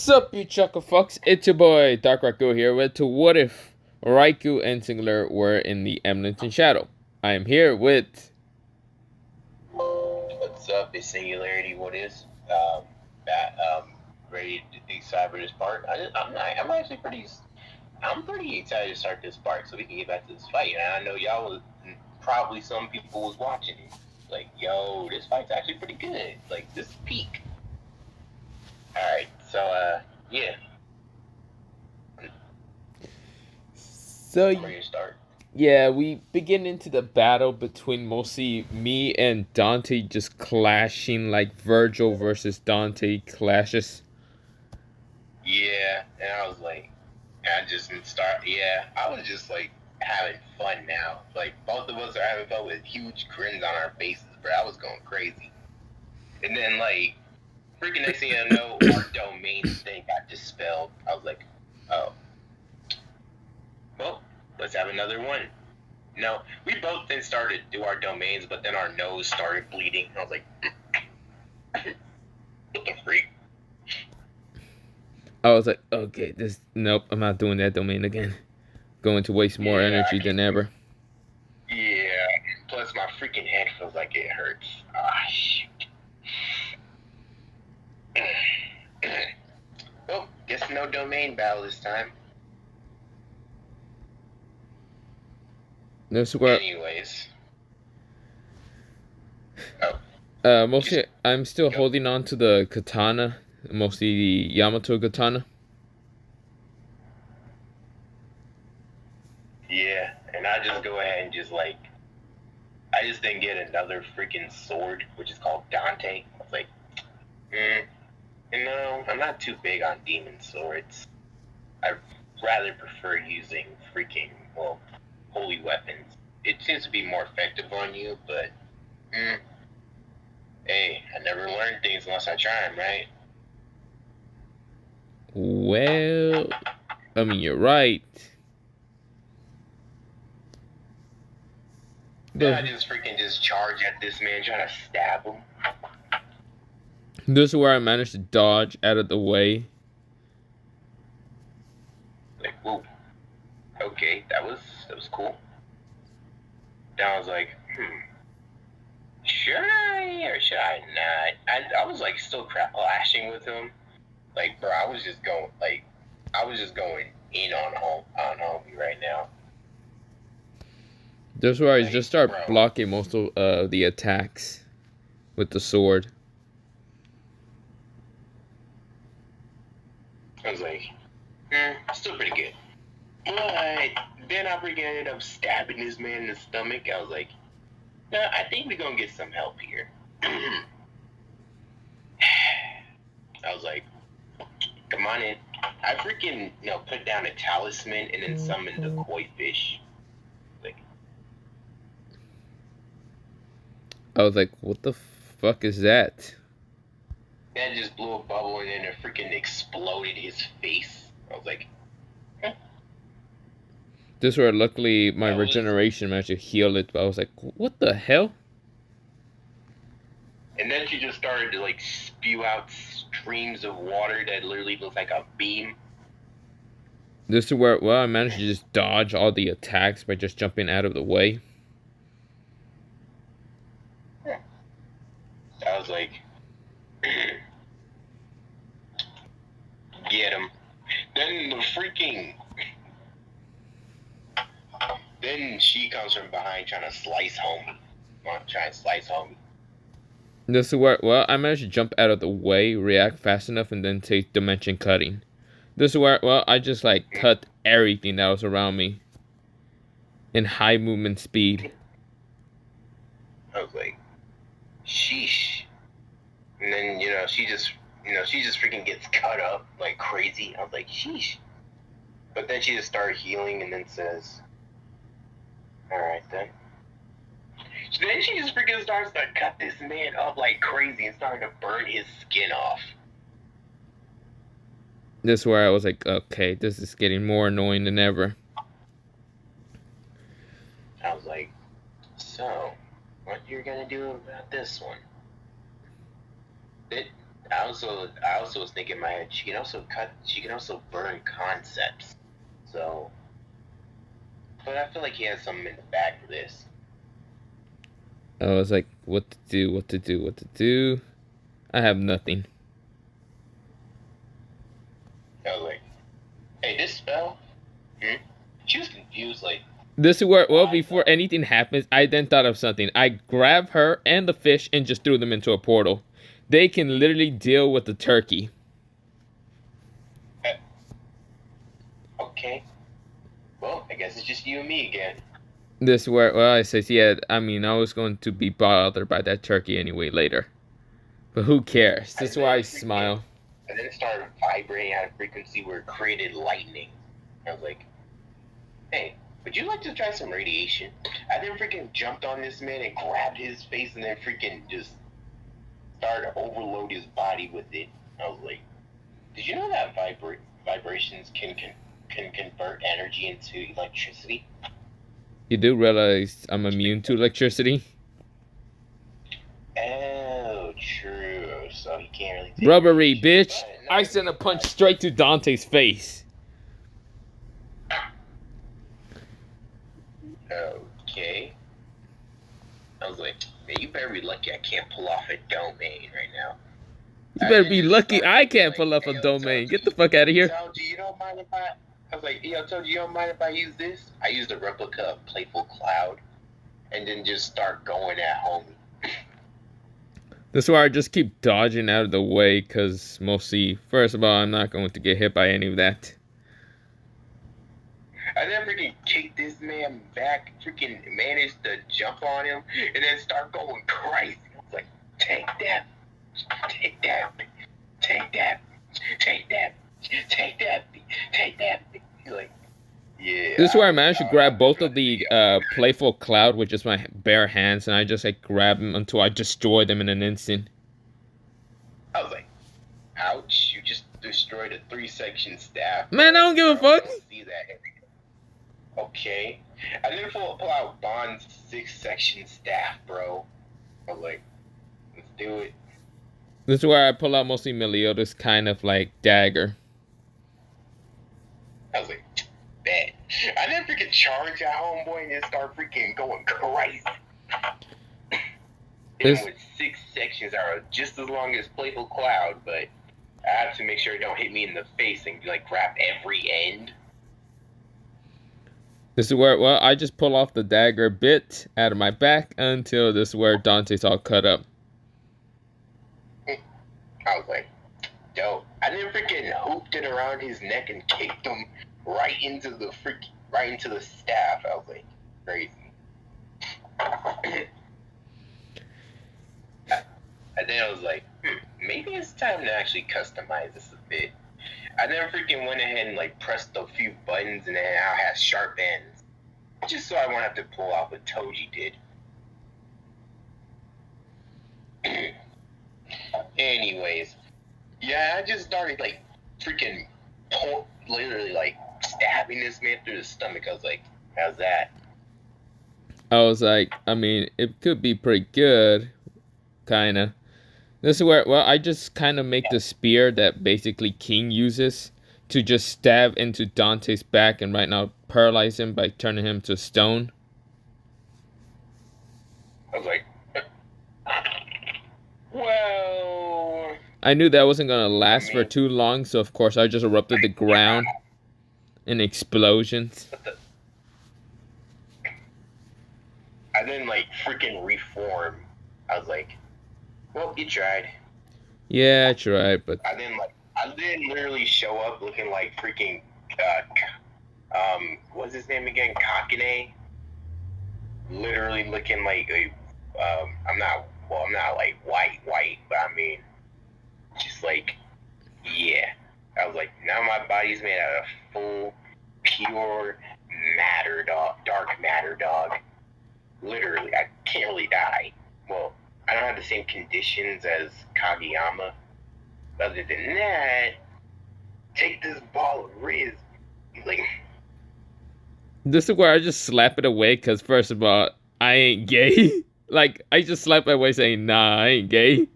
Sup, you chuckle fucks? It's your boy Dark Raikou here with to What If Raikou and Singular were in the Eminence and Shadow. I am here with. What's up? Is Singularity what is? That ready to excited for this part. I'm pretty excited to start this part so we can get back to this fight. And I know y'all was probably some people was watching it. Like, yo, this fight's actually pretty good. Like, this is peak. Alright, so yeah. So Ready to start. yeah, we begin into the battle between mostly me and Dante, just clashing like Virgil versus Dante clashes. Yeah, and I was like, I just start. Yeah, I was just like having fun now. Like both of us are having fun with huge grins on our faces, bro. I was going crazy. And then like, freaking next thing I know, our domain thing got dispelled. I was like, oh, well, let's have another one. No, we both then started to do our domains, but then our nose started bleeding. I was like, what the freak? I was like, okay, nope, I'm not doing that domain again. Going to waste more energy than ever. Yeah, plus my freaking head feels like it hurts. Ah, shoot. Well, guess no domain battle this time. That's where. Anyways. Oh. Mostly, I'm still holding on to the katana, mostly the Yamato katana. Yeah, and I just go ahead and just like, I just didn't get another freaking sword, which is called Dante. I was like, no, I'm not too big on demon swords. I rather prefer using freaking, well, holy weapons. It seems to be more effective on you, but, hey, I never learn things unless I try them, right? Well, I mean, you're right. Then I just freaking just charge at this man, trying to stab him. This is where I managed to dodge out of the way. Like, whoa. Okay, that was cool. Then I was like, should I or should I not? I was like still clashing with him. Like, bro, I was just going in on homie right now. This is where I just start blocking most of the attacks with the sword. I was like, still pretty good. But then I freaking ended up stabbing this man in the stomach. I was like, no, I think we're gonna get some help here. I was like, come on in. I freaking, put down a talisman and then summoned the koi fish. Like, I was like, what the fuck is that? that just blew a bubble and then it freaking exploded his face. I was like, This is where luckily my regeneration managed to heal it, but I was like, what the hell? And then she just started to like spew out streams of water that literally looked like a beam. This is where, well, I managed to just dodge all the attacks by just jumping out of the way. I was like, get him. Then the freaking... Then she comes from behind trying to slice homie. This is where, well, I managed to jump out of the way, react fast enough, and then take dimension cutting. This is where, well, I just like cut everything that was around me in high movement speed. I was like, sheesh. And then, she just freaking gets cut up like crazy. I was like, sheesh. But then she just started healing and then says, alright then. Then she just freaking starts to cut this man up like crazy and starting to burn his skin off. This is where I was like, okay, this is getting more annoying than ever. I was like, so, what you're gonna do about this one? I also was thinking in my head, she can also burn concepts. So, but I feel like he has something in the bag for this. I was like, what to do, what to do, what to do. I have nothing. I was like, hey, this spell? Hmm? She was confused, like, This is where, well, before anything happens, I then thought of something. I grabbed her and the fish and just threw them into a portal. They can literally deal with the turkey. okay. Well, I guess it's just you and me again. This is where, well, I says, yeah, I mean, I was going to be bothered by that turkey anyway later. But who cares? This is why I smile. And then it started vibrating at a frequency where it created lightning. I was like, hey, would you like to try some radiation? I then freaking jumped on this man and grabbed his face and then freaking just started to overload his body with it. I was like, did you know that vibrations can convert energy into electricity? You do realize I'm immune to electricity? Oh, true. So he can't really take Rubbery, radiation, bitch! but I sent a punch straight to Dante's face. Okay. I was like, man, you better be lucky I can't pull off a domain right now. You better be lucky I can't pull off a domain. Get the fuck out of here. Told you don't mind if I was like, yo, told you don't mind if I use this? I used a replica of Playful Cloud and then just start going at home. This is why I just keep dodging out of the way, because mostly, first of all, I'm not going to get hit by any of that. I then freaking kicked this man back, freaking managed to jump on him, and then start going crazy. I was like, take that, take that, take that, take that, take that, take that. He's like, yeah. This is where I managed to grab both of the Playful Cloud with just my bare hands, and I just like grab them until I destroy them in an instant. I was like, ouch, you just destroyed a 3-section staff. Man, I don't give a fuck. See that. Okay. I didn't pull out Bond's 6-section staff, bro. I was like, let's do it. This is where I pull out mostly Meliodas' kind of like dagger. I was like, bad. I didn't freaking charge at homeboy and then start freaking going crazy. Even with 6 sections that are just as long as Playful Cloud, but I have to make sure it don't hit me in the face and like grab every end. This is where, well, I just pull off the dagger bit out of my back until this is where Dante's all cut up. I was like, dope. I then freaking hooped it around his neck and kicked him right into the staff. I was like, crazy. And then I was like, maybe it's time to actually customize this a bit. I then freaking went ahead and like pressed a few buttons and then I had sharp ends. Just so I won't have to pull off what Toji did. Anyways, yeah, I just started like freaking literally like stabbing this man through the stomach. I was like, how's that? I was like, I mean, it could be pretty good, kinda. This is where, well, I just kind of make the spear that basically King uses to just stab into Dante's back and right now paralyze him by turning him to stone. I was like, well... I knew that wasn't going to last for too long, so of course I just erupted the ground in explosions. I didn't like freaking reform. I was like, well, you tried. Yeah, I tried, but I didn't literally show up looking like freaking what's his name again? Kakine. Literally looking like a I'm not like white, but I mean just like, yeah. I was like, now my body's made out of full pure matter dog, dark matter dog. Literally, I can't really die. Well, I don't have the same conditions as Kageyama. Other than that, take this ball of Riz. Like, this is where I just slap it away, because first of all, I ain't gay. Like, I just slap it away saying, nah, I ain't gay.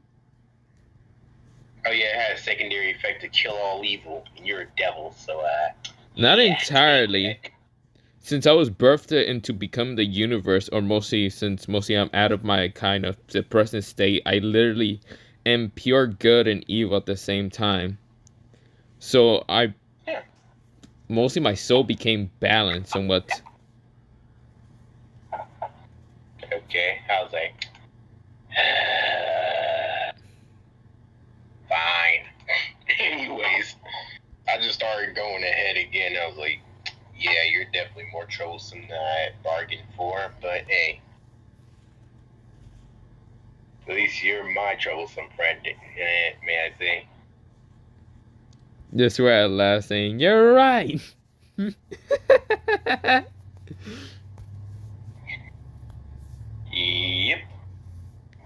Oh yeah, it had a secondary effect to kill all evil, and you're a devil, so Not yeah, take entirely. that. Since I was birthed into become the universe, or mostly I'm out of my kind of the present state, I literally am pure good and evil at the same time. So I Yeah. mostly my soul became balanced somewhat. Okay, I was like, fine. Anyways, I just started going ahead again. I was like, yeah, you're definitely more troublesome than I bargained for, but hey, at least you're my troublesome friend, may I say. This where at last saying, "You're right." Yep,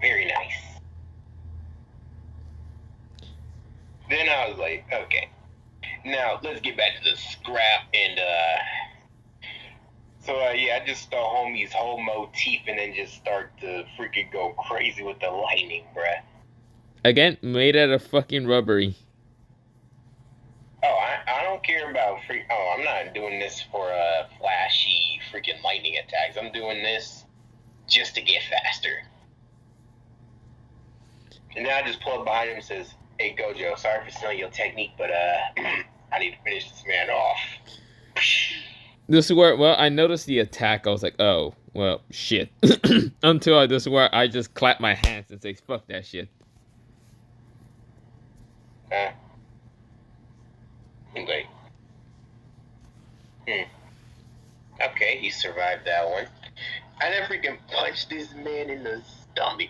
very nice. Then I was like, okay, now let's get back to the scrap and so yeah, I just stole homie's whole motif and then just start to freaking go crazy with the lightning, bruh. Again, made out of fucking rubbery. Oh, I don't care about free. Oh, I'm not doing this for flashy freaking lightning attacks. I'm doing this just to get faster. And then I just pull up behind him and says, "Hey Gojo, sorry for stealing your technique, but I need to finish this man off." This is where, well, I noticed the attack. I was like, oh, well, shit. Until this is where I just clap my hands and say, fuck that shit. Like, okay, he survived that one. I then freaking punched this man in the stomach.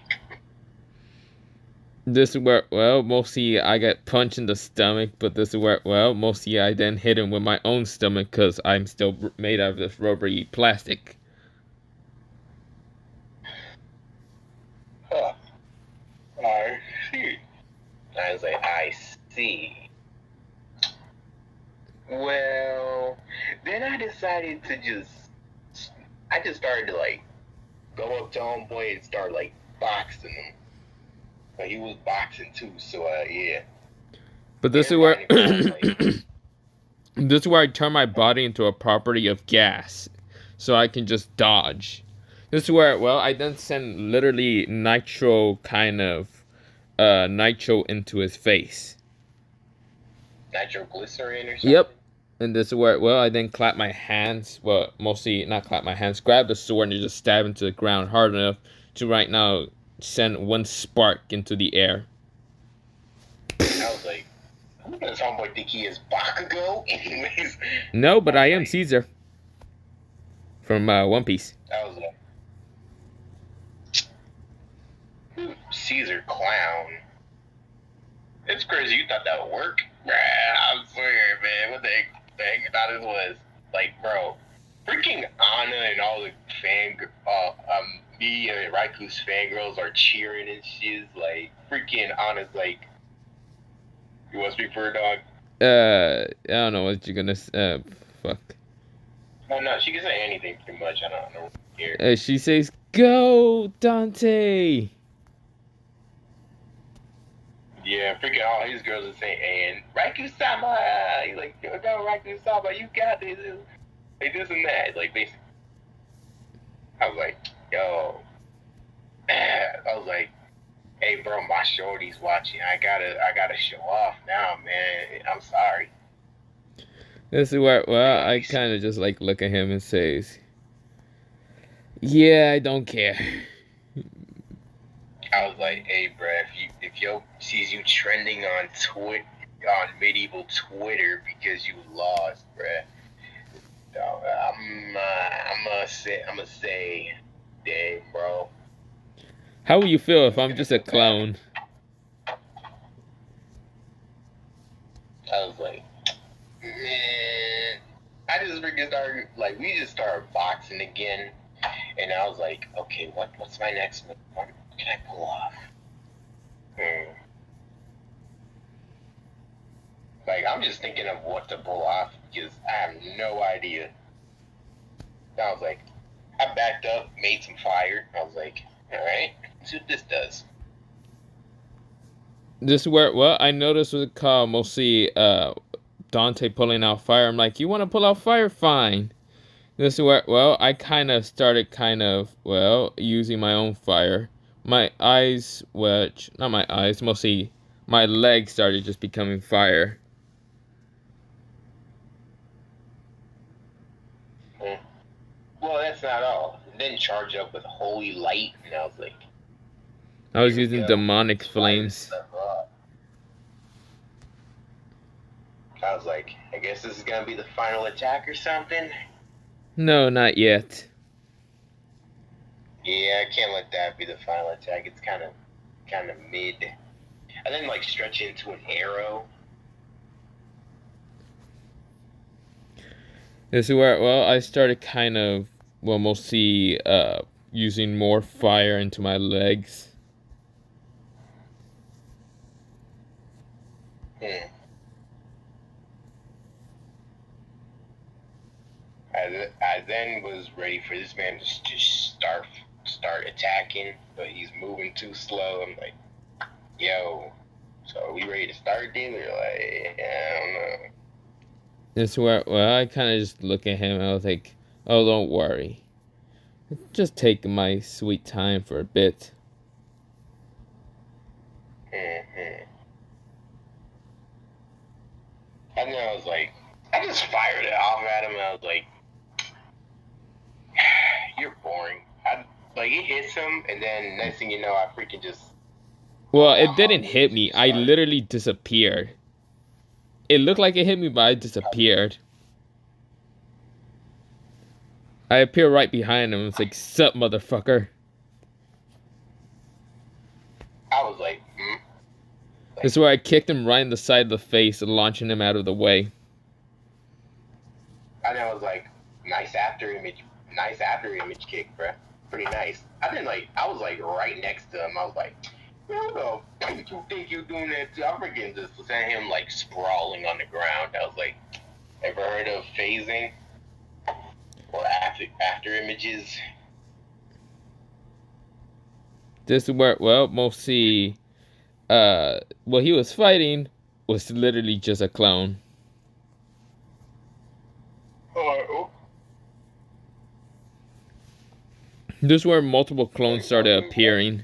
This is where, well, mostly I got punched in the stomach, but this is where, well, mostly I then hit him with my own stomach because I'm still made out of this rubbery plastic. Huh. I see. I was like, I see. Well, then I decided to I just started to like go up to homeboy and start like boxing him. But he was boxing too, so yeah. But this is where, Everybody was like, this is where I turn my body into a property of gas, so I can just dodge. This is where, well, I then send literally nitro kind of, nitro into his face. nitroglycerin or something? Yep. And this is where, well, I then clap my hands. Well, mostly not clap my hands. Grab the sword and just stab into the ground hard enough to right now send one spark into the air. I was like, who does homeboy think he is, Bakugo? Anyways. No, but I am Caesar. From One Piece. I was like, Caesar clown. It's crazy you thought that would work. I swear, man. What the heck you thought it was? Like, bro, freaking Anna and all the me and Raiku's fangirls are cheering and shit. Like, freaking Anna's like, you want to speak for her, dog? I don't know what you're gonna. Fuck. Oh, no, she can say anything pretty much. I don't know. Here. She says, "Go, Dante." Yeah, freaking all his girls are saying, and Raiku-sama, he's like, go, Raiku-sama, you got this. Like this and that. Like, basically, I was like, yo. I was like, hey, bro, my shorty's watching. I gotta show off now, man. I'm sorry. This is where, well, I kind of just like look at him and says, "Yeah, I don't care." I was like, hey, bro, if yo sees you trending on medieval Twitter because you lost, bro, I'm gonna say, dang, bro. How will you feel if I'm just a clone? I was like, man. I just freaking started, like, we just started boxing again. And I was like, okay, what's my next move? What can I pull off? Like, I'm just thinking of what to pull off because I have no idea. I was like, I backed up, made some fire. I was like, all right, let's see what this does. This is where, well, I noticed with mostly Dante pulling out fire. I'm like, you want to pull out fire? Fine. This is where, well, I kind of started well, using my own fire. My eyes, which, not my eyes, mostly my legs started just becoming fire. Well, that's not all. And then charge up with holy light, and I was like, I was here we using go. demonic flames. I was like, I guess this is gonna be the final attack or something. No, not yet. Yeah, I can't let that be the final attack. It's kind of mid. And then like stretch into an arrow. This is where, well, I started well, mostly using more fire into my legs. I then was ready for this man to just start attacking, but he's moving too slow. I'm like, yo, so are we ready to start, dude? Or like, I don't know. This is where, well, I kind of just look at him and I was like, oh, don't worry. Just take my sweet time for a bit. And then I was like, I just fired it off at him, and I was like, you're boring. Like, it hits him, and then next thing you know, I freaking just... Well, it didn't hit me. I literally disappeared. It looked like it hit me, but I disappeared. I appear right behind him. It's like, sup, motherfucker. I was like, This is where I kicked him right in the side of the face, launching him out of the way. And I was like, nice after image kick, bruh. Pretty nice. I was like right next to him. I was like, what the fuck you think you're doing that to? I freaking just sent him like sprawling on the ground. I was like, ever heard of phasing? Or after images? This is where, well, mostly, what he was fighting was literally just a clone. Oh. This is where multiple clones started appearing.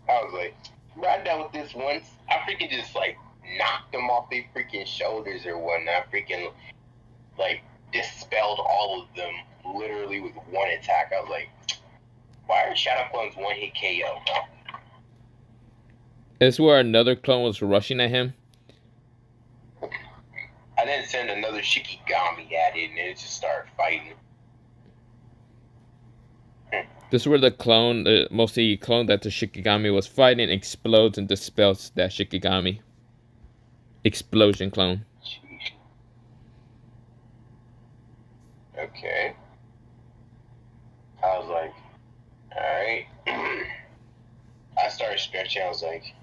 I was like, right down with this once. I freaking just like knocked them off their freaking shoulders or whatnot. Freaking like dispelled all of them literally with one attack. I was like, why are Shadow Clones one hit KO? This is where another clone was rushing at him. I then sent another Shikigami at it, and it just started fighting. This is where the clone, mostly clone that the Shikigami was fighting, explodes and dispels that Shikigami. Explosion clone. Jeez. Okay. I was like, alright. I started stretching. I was like,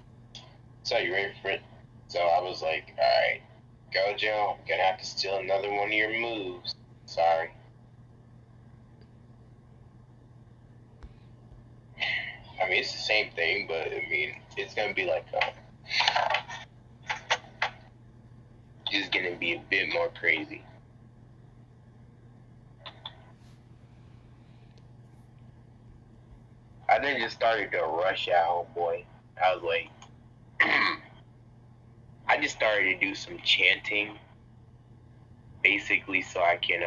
so you ready for it? So I was like, alright, Gojo, I'm gonna have to steal another one of your moves. Sorry. I mean, it's the same thing, but I mean, it's gonna be like, just gonna be a bit more crazy. I then just started to rush out, homeboy. I was like, I just started to do some chanting, basically, so I can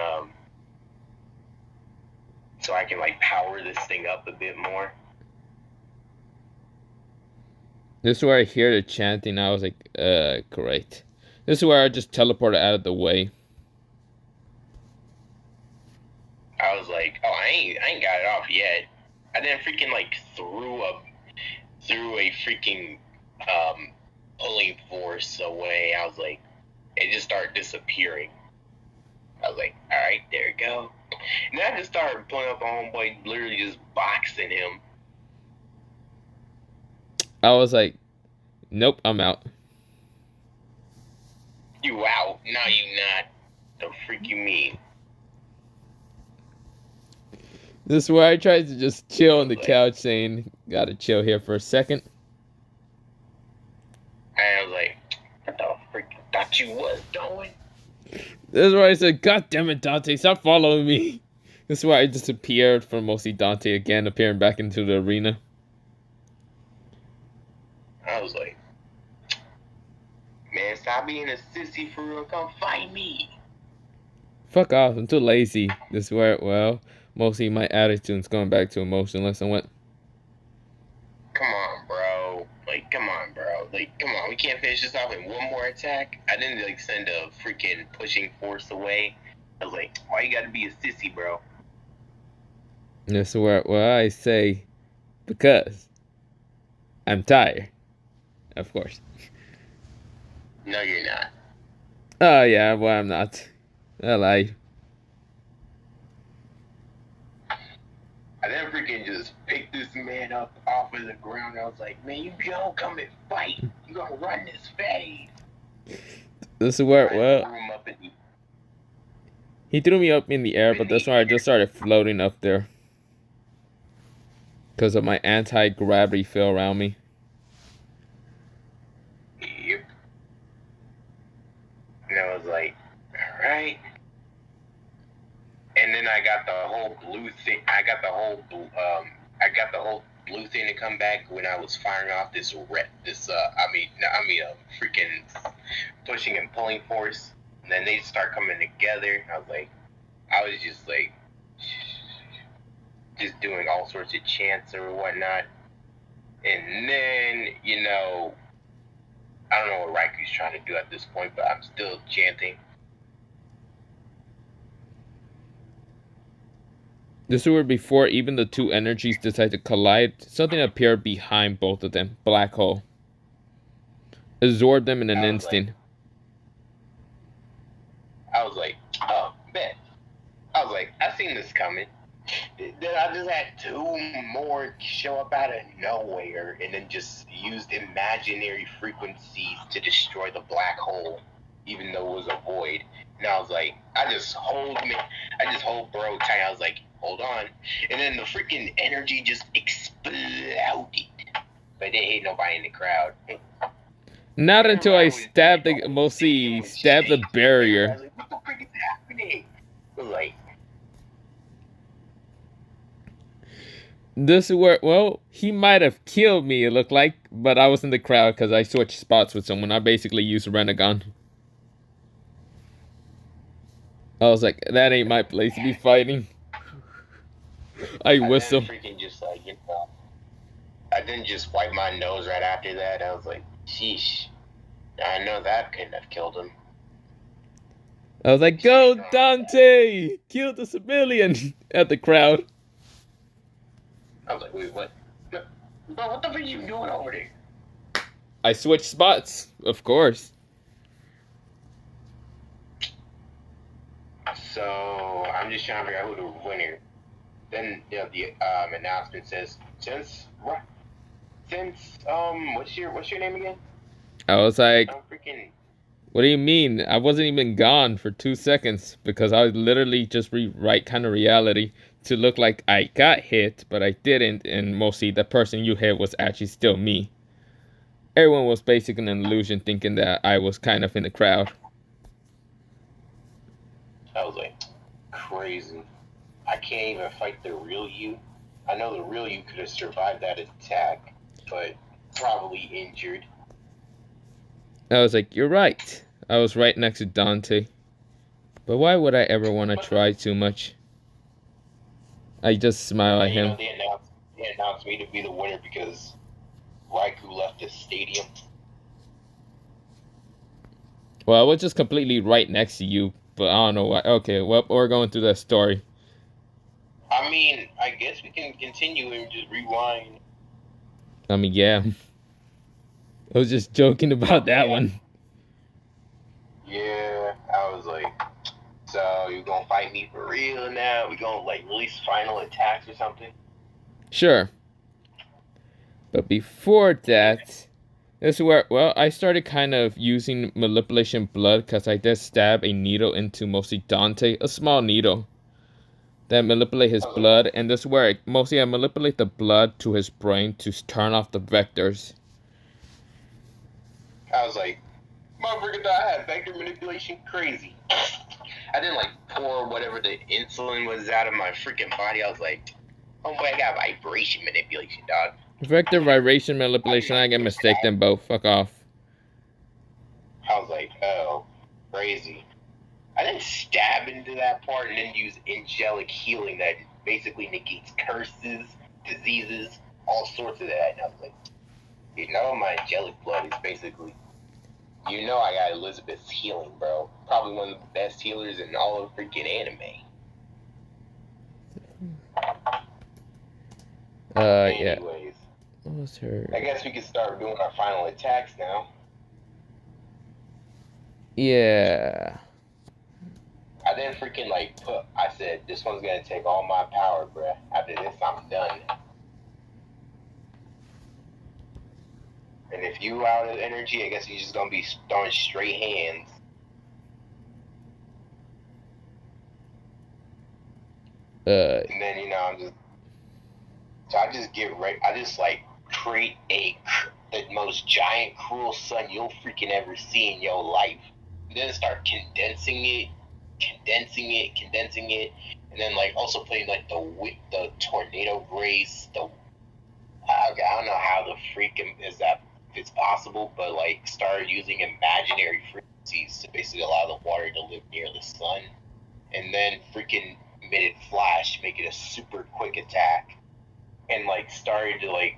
like power this thing up a bit more. This is where I hear the chanting. I was like, great. This is where I just teleported out of the way. I was like, oh, I ain't got it off yet. I then freaking like threw a freaking pulling force away. I was like, it just started disappearing. I was like, all right, there we go. And then I just started pulling up on homeboy, literally just boxing him. I was like, nope, I'm out. You out? No, you not. The freak you mean? This is where I tried to just chill on the couch, saying, gotta chill here for a second. And I was like, what the freak thought you was doing? This is where I said, God damn it, Dante, stop following me. This is why I disappeared from mostly Dante again, appearing back into the arena. I was like, man, stop being a sissy for real. Come fight me. Fuck off, I'm too lazy. This is where, well, mostly my attitude's going back to emotionless and what. Come on, bro. Like, come on, bro. Like, come on. We can't finish this off in one more attack. I didn't, like, send a freaking pushing force away. I was like, why you gotta be a sissy, bro? This is where I say, because I'm tired. Of course. No, you're not. Oh, yeah, well, I'm not. I lied. I then freaking just picked this man up off of the ground. I was like, man, you don't come and fight. You gonna run this fade. This is where, well, he threw me up in the air, but that's why I just started floating up there. Because of my anti-gravity field around me. Yep. And I was like, alright. And then I got the whole blue thing. I got the whole blue thing to come back when I was firing off this freaking pushing and pulling force. And then they start coming together. I was just like, just doing all sorts of chants or whatnot. And then, you know, I don't know what Raiku's trying to do at this point, but I'm still chanting. This is where before even the two energies decide to collide, something appeared behind both of them. Black hole. Absorbed them in an instant. I was like, oh, bet. I was like, I seen this coming. Then I just had two more show up out of nowhere and then just used imaginary frequencies to destroy the black hole, even though it was a void. And I was like, I just hold bro tight. I was like, hold on. And then the freaking energy just exploded. But they ain't nobody in the crowd. Not until I stabbed the barrier. I was like, what the frick is happening? I was like, this is where, well, he might have killed me, it looked like, but I was in the crowd because I switched spots with someone. I basically used Renegon. I was like, that ain't my place to be fighting. I whistle. I didn't just wipe my nose right after that. I was like, sheesh. I know that couldn't have killed him. I was like, go Dante! Kill the civilian! At the crowd. I was like, wait, what? Bro, what the fuck are you doing over there? I switched spots, of course. So, I'm just trying to figure out who the winner. Then, you know, the announcement says, what's your name again? I was like, what do you mean? I wasn't even gone for 2 seconds because I was literally just rewrite kind of reality to look like I got hit, but I didn't, and mostly the person you hit was actually still me. Everyone was basically an illusion thinking that I was kind of in the crowd. I was like, crazy. I can't even fight the real you. I know the real you could have survived that attack, but probably injured. I was like, you're right. I was right next to Dante. But why would I ever want to try too much? I just smile at him. They announced me to be the winner because Raikou left the stadium. Well, I was just completely right next to you, but I don't know why. Okay, well, we're going through that story. I mean, I guess we can continue and just rewind. I mean, yeah. I was just joking about that one. Yeah, I was like, so you gonna fight me for real now? We gonna like release final attacks or something? Sure. But before that, this is where, well, I started kind of using manipulation blood because I did stab a needle into mostly Dante, a small needle. That manipulate his blood, and this is where mostly I manipulate the blood to his brain to turn off the vectors. I was like, motherfucker thought I had vector manipulation, crazy. I didn't like pour whatever the insulin was out of my freaking body. I was like, oh boy, I got vibration manipulation, dog. Vector vibration manipulation, I get mistaken both. Fuck off. I was like, oh, crazy. I didn't stab into that part and then use angelic healing that basically negates curses, diseases, all sorts of that. And I was like, you know, my angelic blood is basically, you know, I got Elizabeth's healing, bro. Probably one of the best healers in all of freaking anime. Anyways, what was her? I guess we can start doing our final attacks now. Yeah. I didn't freaking like put. I said this one's gonna take all my power, bruh. After this, I'm done. And if you out of energy, I guess you're just gonna be throwing straight hands. And then I'm just. So I just get right. I just like create the most giant cruel sun you'll freaking ever see in your life. And then start condensing it, and then like also putting like the tornado rays. I don't know how the freaking is that if it's possible, but like start using imaginary frequencies to basically allow the water to live near the sun, and then freaking made it flash, make it a super quick attack, and like started to like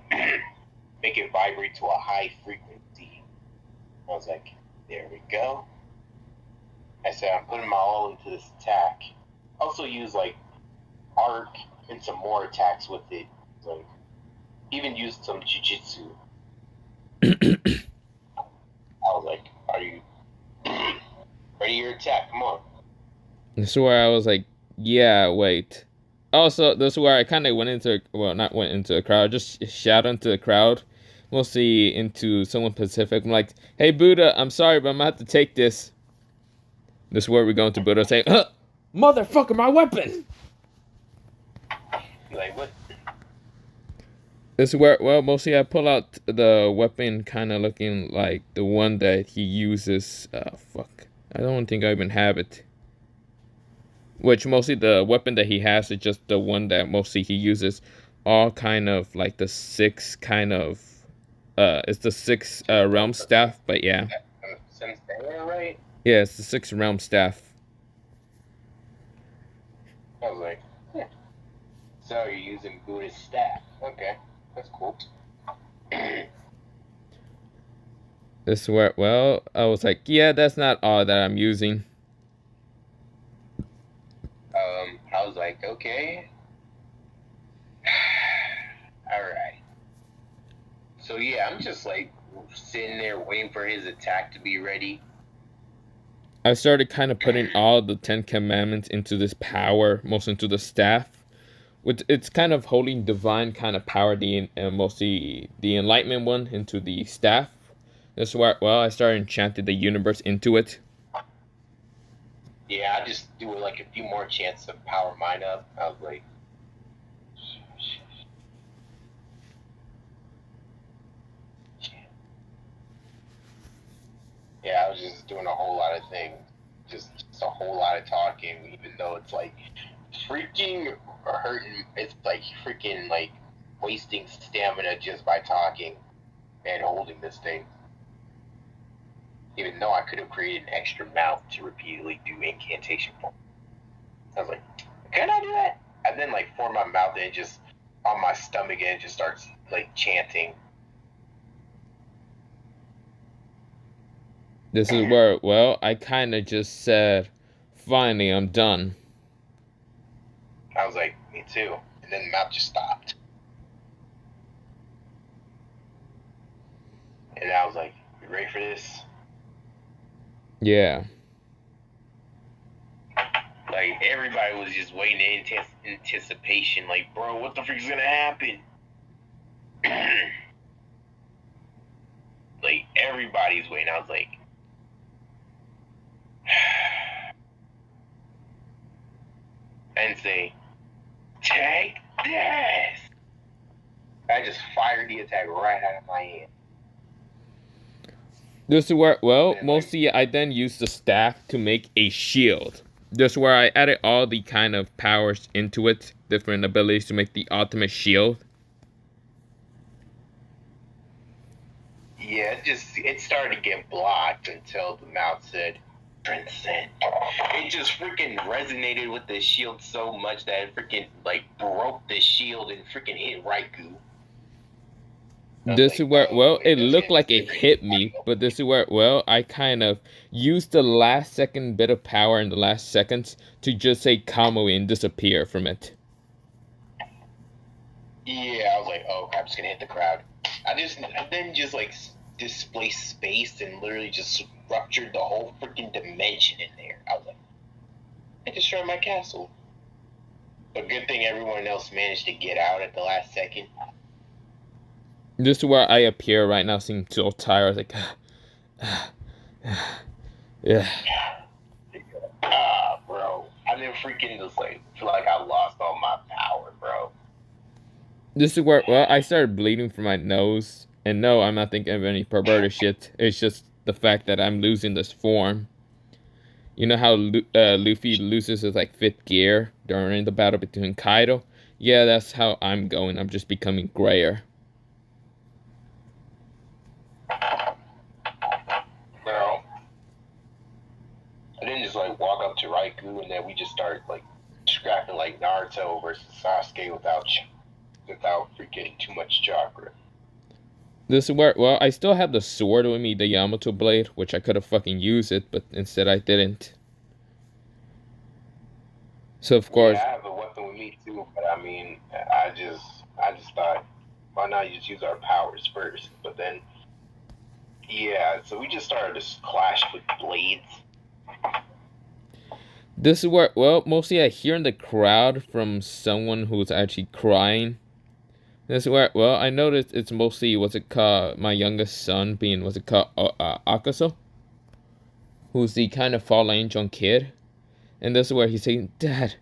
make it vibrate to a high frequency. I was like, there we go. I said, I'm putting my all into this attack. Also use like arc and some more attacks with it. Like even used some jujitsu. I was like, are you ready your attack? Come on. This is where I was like, yeah, wait. Also, this is where I kind of went into, well, not went into a crowd, just shouted into the crowd, mostly into someone specific. I'm like, hey, Buddha, I'm sorry, but I'm going to have to take this. This is where we go into Buddha saying, motherfucker, my weapon! Like, what? This is where, well, mostly I pull out the weapon kind of looking like the one that he uses. Fuck. I don't think I even have it. Which mostly the weapon that he has is just the one that mostly he uses. All kind of like the six kind of, it's the six realm staff, but yeah. Right? Yeah, it's the six realm staff. I was like, so you're using Buddhist staff. Okay, that's cool. This is where, well, I was like, yeah, that's not all that I'm using. I was like, okay. Alright. So yeah, I'm just like sitting there waiting for his attack to be ready. I started kind of putting all the 10 commandments into this power, most into the staff. It's kind of holding divine kind of power, mostly the enlightenment one into the staff. That's why, well, I started enchanting the universe into it. Yeah, I just do like a few more chants to power mine up. I was like, yeah, I was just doing a whole lot of things, just a whole lot of talking, even though it's like freaking hurting. It's like freaking like wasting stamina just by talking and holding this thing. Even though I could have created an extra mouth to repeatedly do incantation for. I was like, can I do that? And then like form my mouth and just on my stomach and it just starts like chanting. This is where, well, I kind of just said, finally, I'm done. I was like, me too. And then the mouth just stopped. And I was like, you ready for this? Yeah. Like, everybody was just waiting in anticipation. Like, bro, what the freak's gonna happen? Like, everybody's waiting. I was like, and say, take this. I just fired the attack right out of my hand. This is where, well, Then like, mostly I then used the staff to make a shield. This is where I added all the kind of powers into it, different abilities to make the ultimate shield. yeah, it started to get blocked until the mouth said transcend. It just freaking resonated with the shield so much that it freaking like broke the shield and freaking hit Raikou. This is where, well, Wait, it that's looked gonna like be it hit me, but this is where, well, I kind of used the last second bit of power in the last seconds to just say Kamui and disappear from it. Yeah, I was like, oh crap, it's gonna hit the crowd. I then just like displaced space and literally just ruptured the whole freaking dimension in there. I was like, I destroyed my castle. But good thing everyone else managed to get out at the last second. This is where I appear right now, seem so tired. I was like, yeah. Bro, I didn't freaking just like feel like I lost all my power, bro. This is where, well, I started bleeding from my nose. And no, I'm not thinking of any perverted shit. It's just the fact that I'm losing this form. You know how Luffy loses his like fifth gear during the battle between Kaido? Yeah, that's how I'm going. I'm just becoming grayer. Bro, I didn't just like walk up to Raikou and then we just start like scrapping like Naruto versus Sasuke without freaking too much chakra. This is where, well, I still have the sword with me, the Yamato blade, which I could have fucking used it, but instead I didn't. So of course, Yeah, I have a weapon with me too, but I mean, I just thought, why not just use our powers first? But then, yeah, so we just started to clash with blades. this is where, well, mostly I hear in the crowd from someone who's actually crying. This is where, well, I noticed it's mostly, what's it called, my youngest son being, what's it called, Akaso, who's the kind of fallen angel kid. And this is where he's saying, Dad,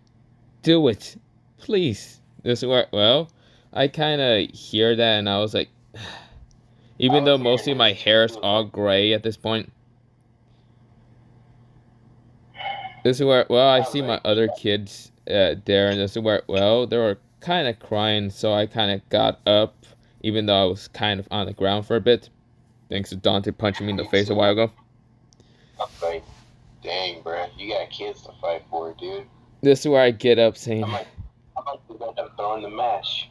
do it, please. This is where, well, I kind of hear that and I was like, even though mostly my hair is all gray at this point. This is where, well, I see my other kids there, and this is where, well, they were kind of crying, so I kind of got up, even though I was kind of on the ground for a bit, thanks to Dante punching me in the face a while ago. I'm like, dang, bro, you got kids to fight for, dude. This is where I get up saying, I might end up throwing the match.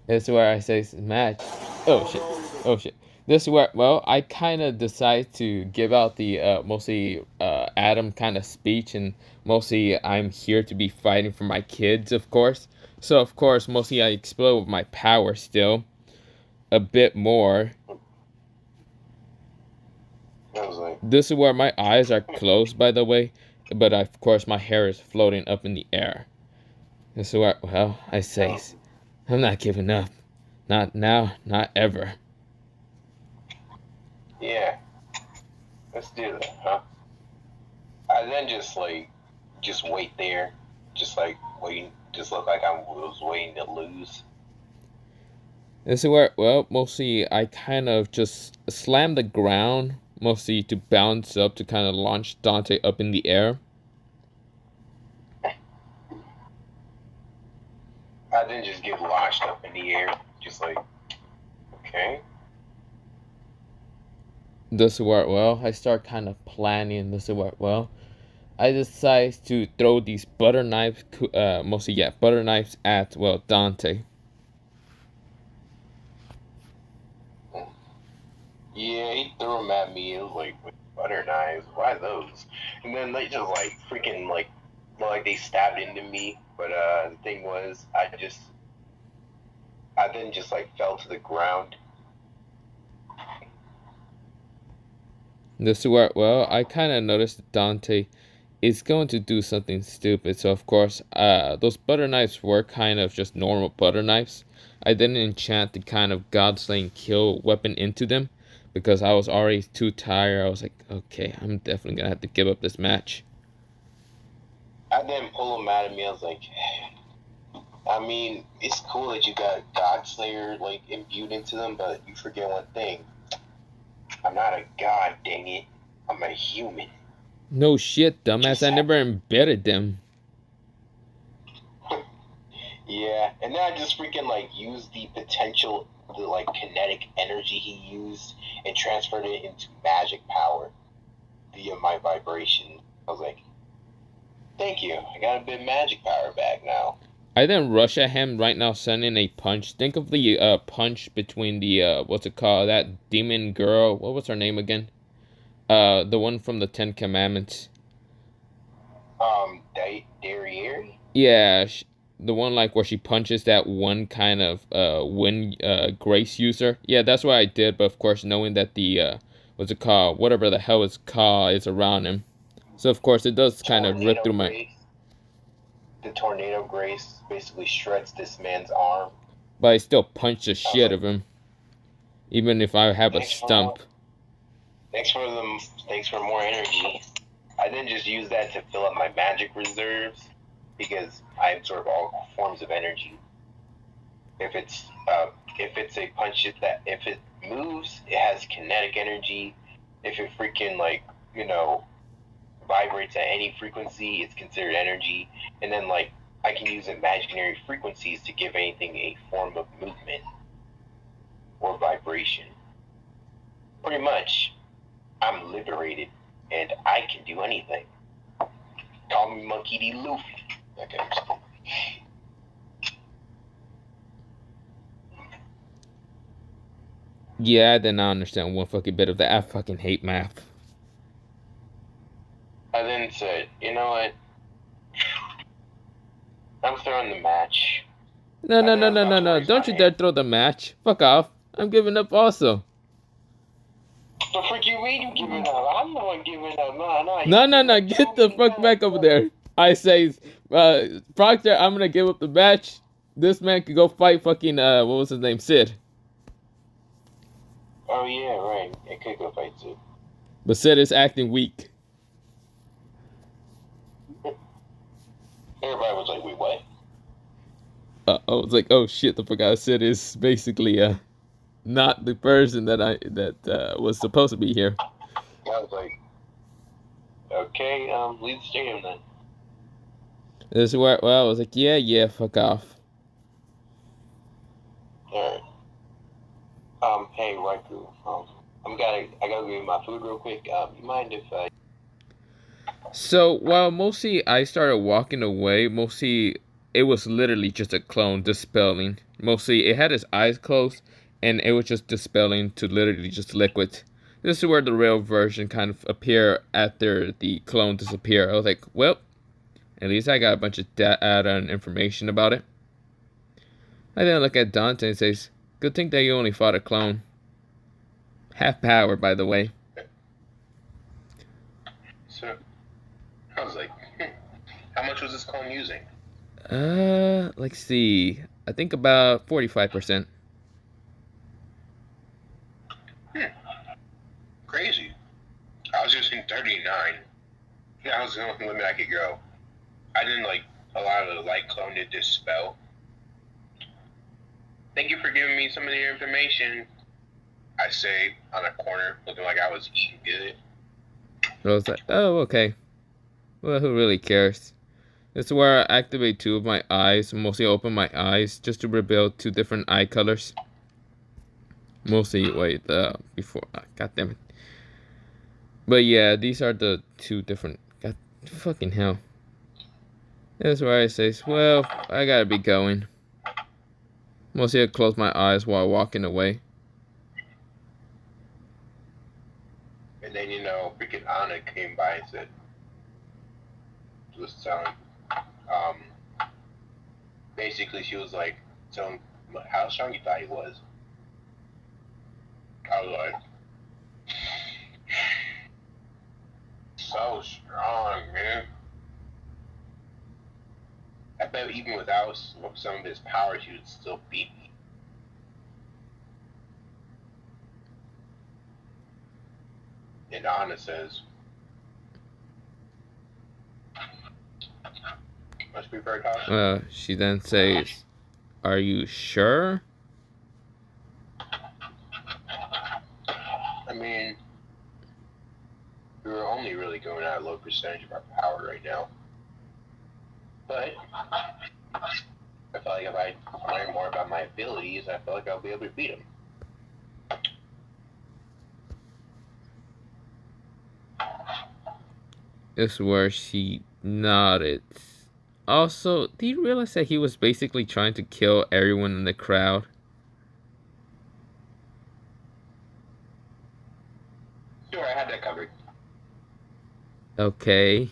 this is where I say, match. Oh shit, oh shit. This is where, well, I kind of decide to give out the mostly Adam kind of speech, and mostly I'm here to be fighting for my kids, of course. So, of course, mostly I explode with my power still a bit more. I was like, This is where my eyes are closed, by the way, but of course my hair is floating up in the air. This is where, well, I say, I'm not giving up. Not now, not ever. yeah, let's do that, huh? I then just wait there, just like waiting, just look like I was waiting to lose. This is where, well, mostly I kind of just slam the ground, mostly to bounce up to kind of launch Dante up in the air. I didn't just get launched up in the air, just like, okay. This is where, well, I start kind of planning. This is where, well, I decide to throw these butter knives, mostly, yeah, butter knives at, well, Dante. Yeah, he threw them at me. It was like, with butter knives, why those? And then they just like freaking like they stabbed into me. But the thing was, I then just like fell to the ground. This is where, well, I kind of noticed that Dante is going to do something stupid. So, of course, those butter knives were kind of just normal butter knives. I didn't enchant the kind of God-slaying kill weapon into them because I was already too tired. I was like, okay, I'm definitely going to have to give up this match. I didn't pull them out of me. I was like, I mean, it's cool that you got God Slayer like imbued into them, but you forget one thing. I'm not a god, dang it. I'm a human. No shit, dumbass. I never embedded them. Yeah, and then I just freaking like used the potential, the like kinetic energy he used, and transferred it into magic power via my vibration. I was like, thank you. I got a bit of magic power back now. I then rush at him right now, sending a punch. Think of the punch between the what's it called? That demon girl. What was her name again? The one from the Ten Commandments. Derriere? Yeah, the one like where she punches that one kind of wind grace user. Yeah, that's what I did. But of course, knowing that the what's it called? Whatever the hell it's called is around him. So of course it does kind of rip through my. The tornado grace basically shreds this man's arm. But I still punch the shit of him, even if I have a stump. Thanks for more energy. I then just use that to fill up my magic reserves because I absorb all forms of energy. If it's a punch that if it moves, it has kinetic energy. If it freaking like vibrates at any frequency, it's considered energy. And then like I can use imaginary frequencies to give anything a form of movement or vibration. Pretty much, I'm liberated and I can do anything. Call me Monkey D. Luffy. Okay. Yeah, I did not understand one fucking bit of that. I fucking hate math. I then said, you know what? I'm throwing the match. No. Don't you dare throw the match. Fuck off. I'm giving up also. The frick you mean you giving up? I'm the one giving up. No. Get the fuck back over there. I say, Proctor, I'm gonna give up the match. This man could go fight fucking, what was his name? Sid. Oh, yeah, right. It could go fight Sid. But Sid is acting weak. Everybody was like, wait, what? I was like, oh shit, I forgot Sid is basically, not the person that was supposed to be here. I was like, okay, leave the stadium then. This is where, well, I was like, yeah, fuck off. Alright. Hey, Raiku, I gotta go get my food real quick. You mind if I... So, while mostly I started walking away, mostly it was literally just a clone dispelling. Mostly it had his eyes closed, and it was just dispelling to literally just liquid. This is where the real version kind of appear after the clone disappear. I was like, well, at least I got a bunch of data and information about it. I then look at Dante and says, good thing that you only fought a clone. Half power, by the way. So, I was like, how much was this clone using? Let's see. I think about 45%. Crazy. I was using 39. That was the only limit I could go. I didn't allow the light clone to dispel. Thank you for giving me some of your information. I say on a corner, looking like I was eating good. I was like, oh, okay. Well, who really cares? This is where I activate two of my eyes. Mostly open my eyes just to reveal two different eye colors. Mostly, wait, before, god damn it. But yeah, these are the two different, god fucking hell. That's where I say, well, I gotta be going. Mostly I close my eyes while walking away. And then, freaking Anna came by and said, was telling, basically she was like, telling how strong you thought he was. I was like, so strong, man. I bet even without some of his powers, he would still beat me. And Anna says, must be very cautious. She then says, are you sure? I mean, We're only really going at a low percentage of our power right now. But I feel like if I learn more about my abilities, I feel like I'll be able to beat him. This is where she nodded. Also, do you realize that he was basically trying to kill everyone in the crowd? Sure, I had that covered. Okay.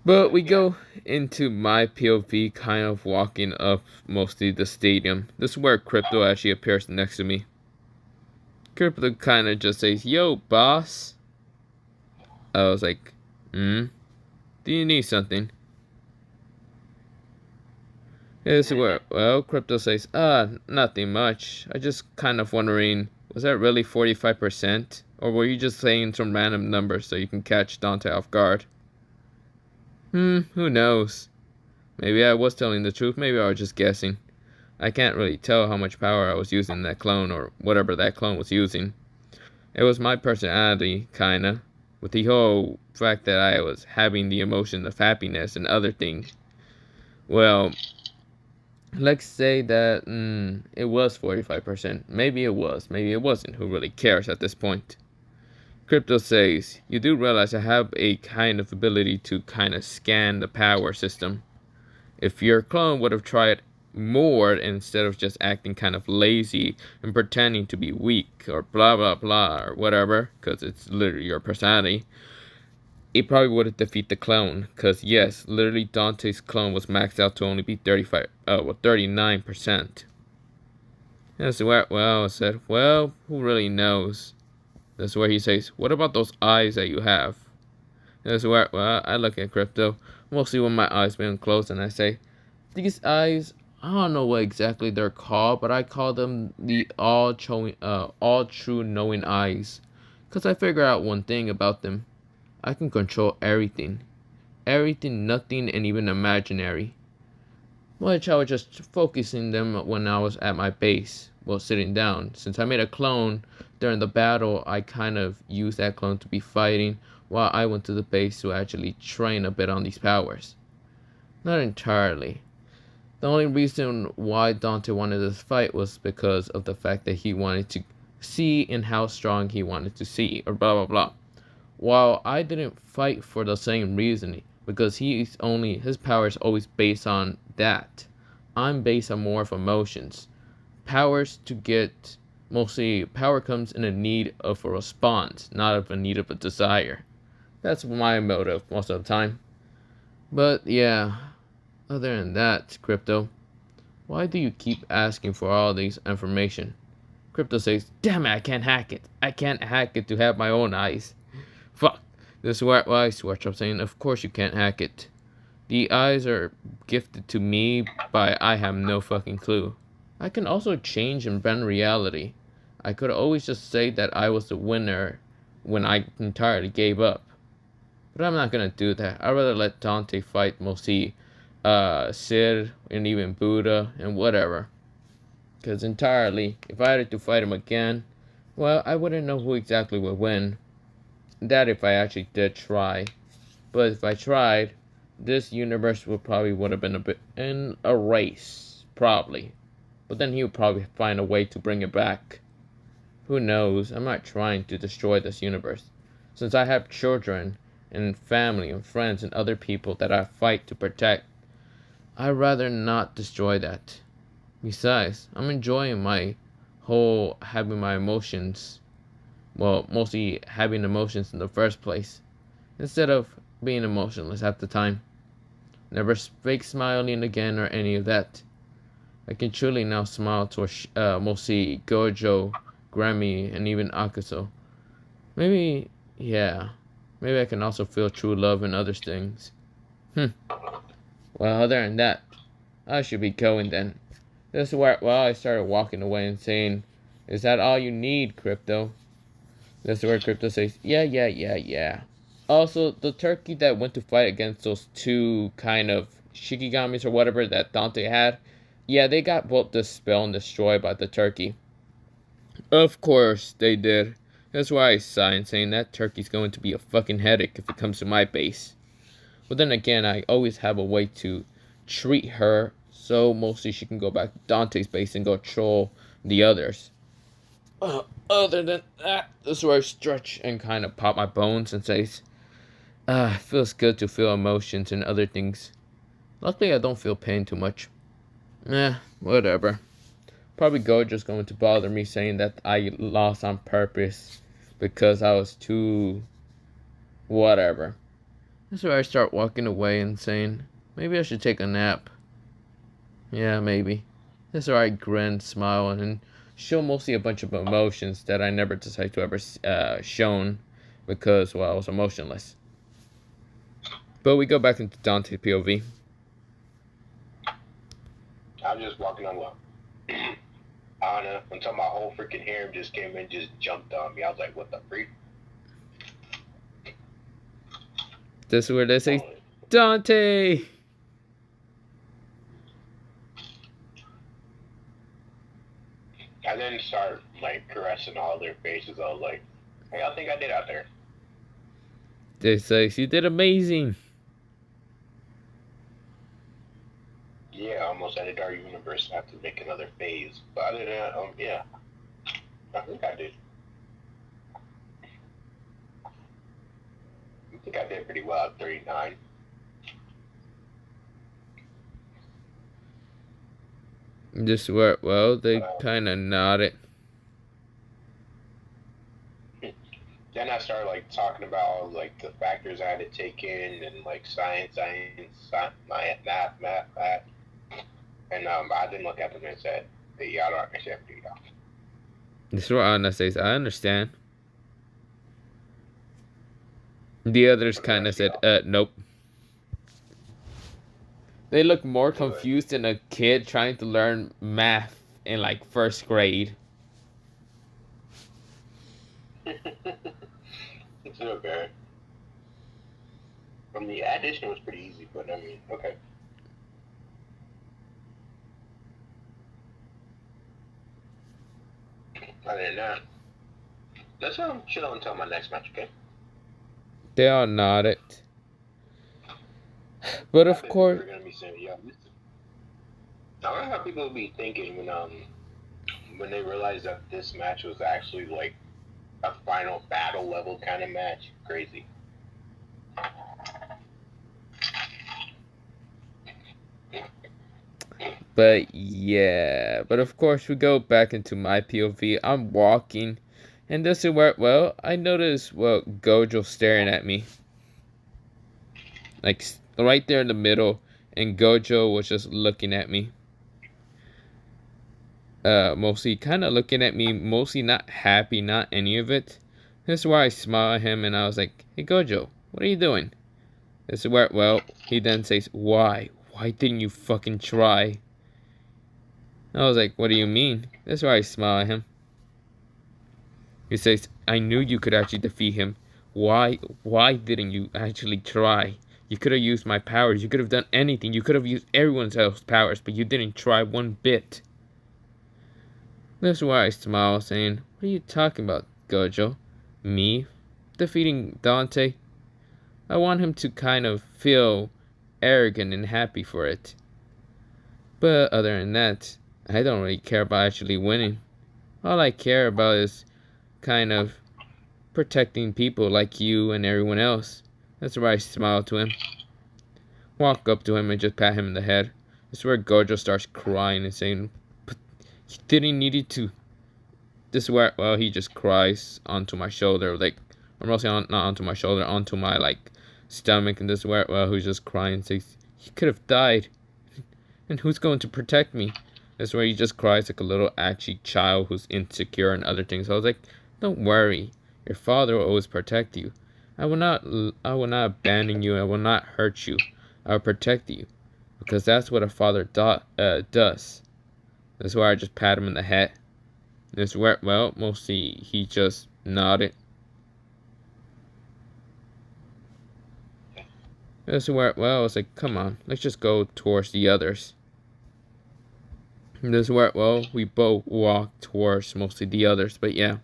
But we go into my POV, kind of walking up mostly the stadium. This is where Crypto actually appears next to me. Crypto kind of just says, "Yo, boss." I was like, do you need something? This is where, well, Crypto says, nothing much. I just kind of wondering, was that really 45%? Or were you just saying some random number so you can catch Dante off guard? Who knows? Maybe I was telling the truth, maybe I was just guessing. I can't really tell how much power I was using in that clone or whatever that clone was using. It was my personality, kinda, with the whole fact that I was having the emotion of happiness and other things. Well, let's say that it was 45%. Maybe it was, maybe it wasn't. Who really cares at this point? Crypto says, you do realize I have a kind of ability to kind of scan the power system. If your clone would have tried more instead of just acting kind of lazy and pretending to be weak or blah blah blah or whatever, because it's literally your personality, it probably would have defeated the clone. Because yes, literally Dante's clone was maxed out to only be 39%. That's where, well, I said, well, who really knows? That's where he says, what about those eyes that you have? That's where, well, I look at Crypto, mostly with my eyes being closed, and I say, these eyes, I don't know what exactly they're called, but I call them the all true knowing eyes. Cause I figure out one thing about them. I can control everything. Everything, nothing, and even imaginary. Which I was just focusing them when I was at my base, while sitting down. Since I made a clone during the battle, I kind of used that clone to be fighting while I went to the base to actually train a bit on these powers. Not entirely. The only reason why Dante wanted this fight was because of the fact that he wanted to see in how strong he wanted to see, or blah blah blah. While I didn't fight for the same reason, because his power is always based on that. I'm based on more of emotions. Powers to get mostly power comes in a need of a response, not of a need of a desire. That's my motive most of the time. But yeah, other than that, Crypto, why do you keep asking for all this information? Crypto says, damn it, I can't hack it. I can't hack it to have my own eyes. Fuck. This is what I switch up saying, of course you can't hack it. The eyes are gifted to me by I have no fucking clue. I can also change and bend reality. I could always just say that I was the winner when I entirely gave up. But I'm not gonna do that. I'd rather let Dante fight mostly Sid and even Buddha and whatever. Because entirely, if I had to fight him again, well, I wouldn't know who exactly would win. That if I actually did try. But if I tried, this universe would have been a bit in a race, probably. But then he would probably find a way to bring it back. Who knows? I'm not trying to destroy this universe. Since I have children and family and friends and other people that I fight to protect, I'd rather not destroy that. Besides, I'm enjoying my whole having my emotions. Well, mostly having emotions in the first place. Instead of being emotionless half the time. Never fake smiling again or any of that. I can truly now smile towards mostly Gojo, Grammy, and even Akaso. Maybe, yeah. Maybe I can also feel true love in other things. Well, other than that, I should be going then. This is where, well, I started walking away and saying, is that all you need, Crypto? This is where Crypto says, yeah. Also, the turkey that went to fight against those two kind of Shikigamis or whatever that Dante had, Yeah, they got both dispelled and destroyed by the turkey. Of course they did. That's why I signed saying that turkey's going to be a fucking headache if it comes to my base. But then again, I always have a way to treat her so mostly she can go back to Dante's base and go troll the others. Other than that, this is where I stretch and kind of pop my bones and says, it feels good to feel emotions and other things. Luckily, I don't feel pain too much. Whatever. Probably Gojo's going to bother me saying that I lost on purpose because I was too... whatever. That's where I start walking away and saying, maybe I should take a nap. Yeah, maybe. That's where I grin, smile, and show mostly a bunch of emotions that I never decided to ever shown because, well, I was emotionless. But we go back into Dante POV. I was just walking on I don't know, until my whole freaking harem just came in and just jumped on me. I was like, what the freak? This is where they say, Dante! I then start, like, caressing all their faces. I was like, hey, I think I did out there. They say, you did amazing. Yeah, almost ended our universe. I have to make another phase. But other than that, yeah. I think I did. I think I did pretty well at 39. This where, well, they kind of nodded. Then I started like talking about like the factors I had to take in and like science, math, and I didn't look at them and said, "Hey, y'all don't understand me, y'all." This is where Anna says, I understand. The others kind of said, nope. They look more confused than a kid trying to learn math in like first grade. It's okay. From the addition was pretty easy, but I mean, okay. Other than that, let's chill until my next match, okay? They all nodded. But of course, gonna be saying, yeah. I don't know how people will be thinking when they realize that this match was actually like a final battle level kind of match. Crazy. but yeah, but of course we go back into my POV. I'm walking, and this is where, well, I noticed, well, Gojo staring at me. Like, right there in the middle, and Gojo was just looking at me. Mostly kind of looking at me, mostly not happy, not any of it. This is where I smile at him and I was like, hey Gojo, what are you doing? This is where, well, he then says, why? Why didn't you fucking try? I was like, what do you mean? This is where I smile at him. He says, I knew you could actually defeat him. Why didn't you actually try? You could have used my powers. You could have done anything. You could have used everyone else's powers, but you didn't try one bit. This is why I smile, saying, what are you talking about, Gojo? Me? Defeating Dante? I want him to kind of feel arrogant and happy for it. But other than that, I don't really care about actually winning. All I care about is kind of protecting people like you and everyone else. That's why I smile to him. Walk up to him and just pat him in the head. This is where Gojo starts crying and saying, you didn't need it to. This is where, well, he just cries onto my shoulder, like, or mostly not onto my shoulder, onto my, like, stomach, and this is where, well, he's just crying and says, he could have died, and who's going to protect me? This is where he just cries like a little actually child who's insecure and other things. So I was like, don't worry, your father will always protect you. I will not abandon you, I will not hurt you, I will protect you, because that's what a father does. That's why I just pat him in the head. This where, well, mostly he just nodded. This where, well, I was like, come on, let's just go towards the others. This is where, well, we both walk towards mostly the others, but yeah.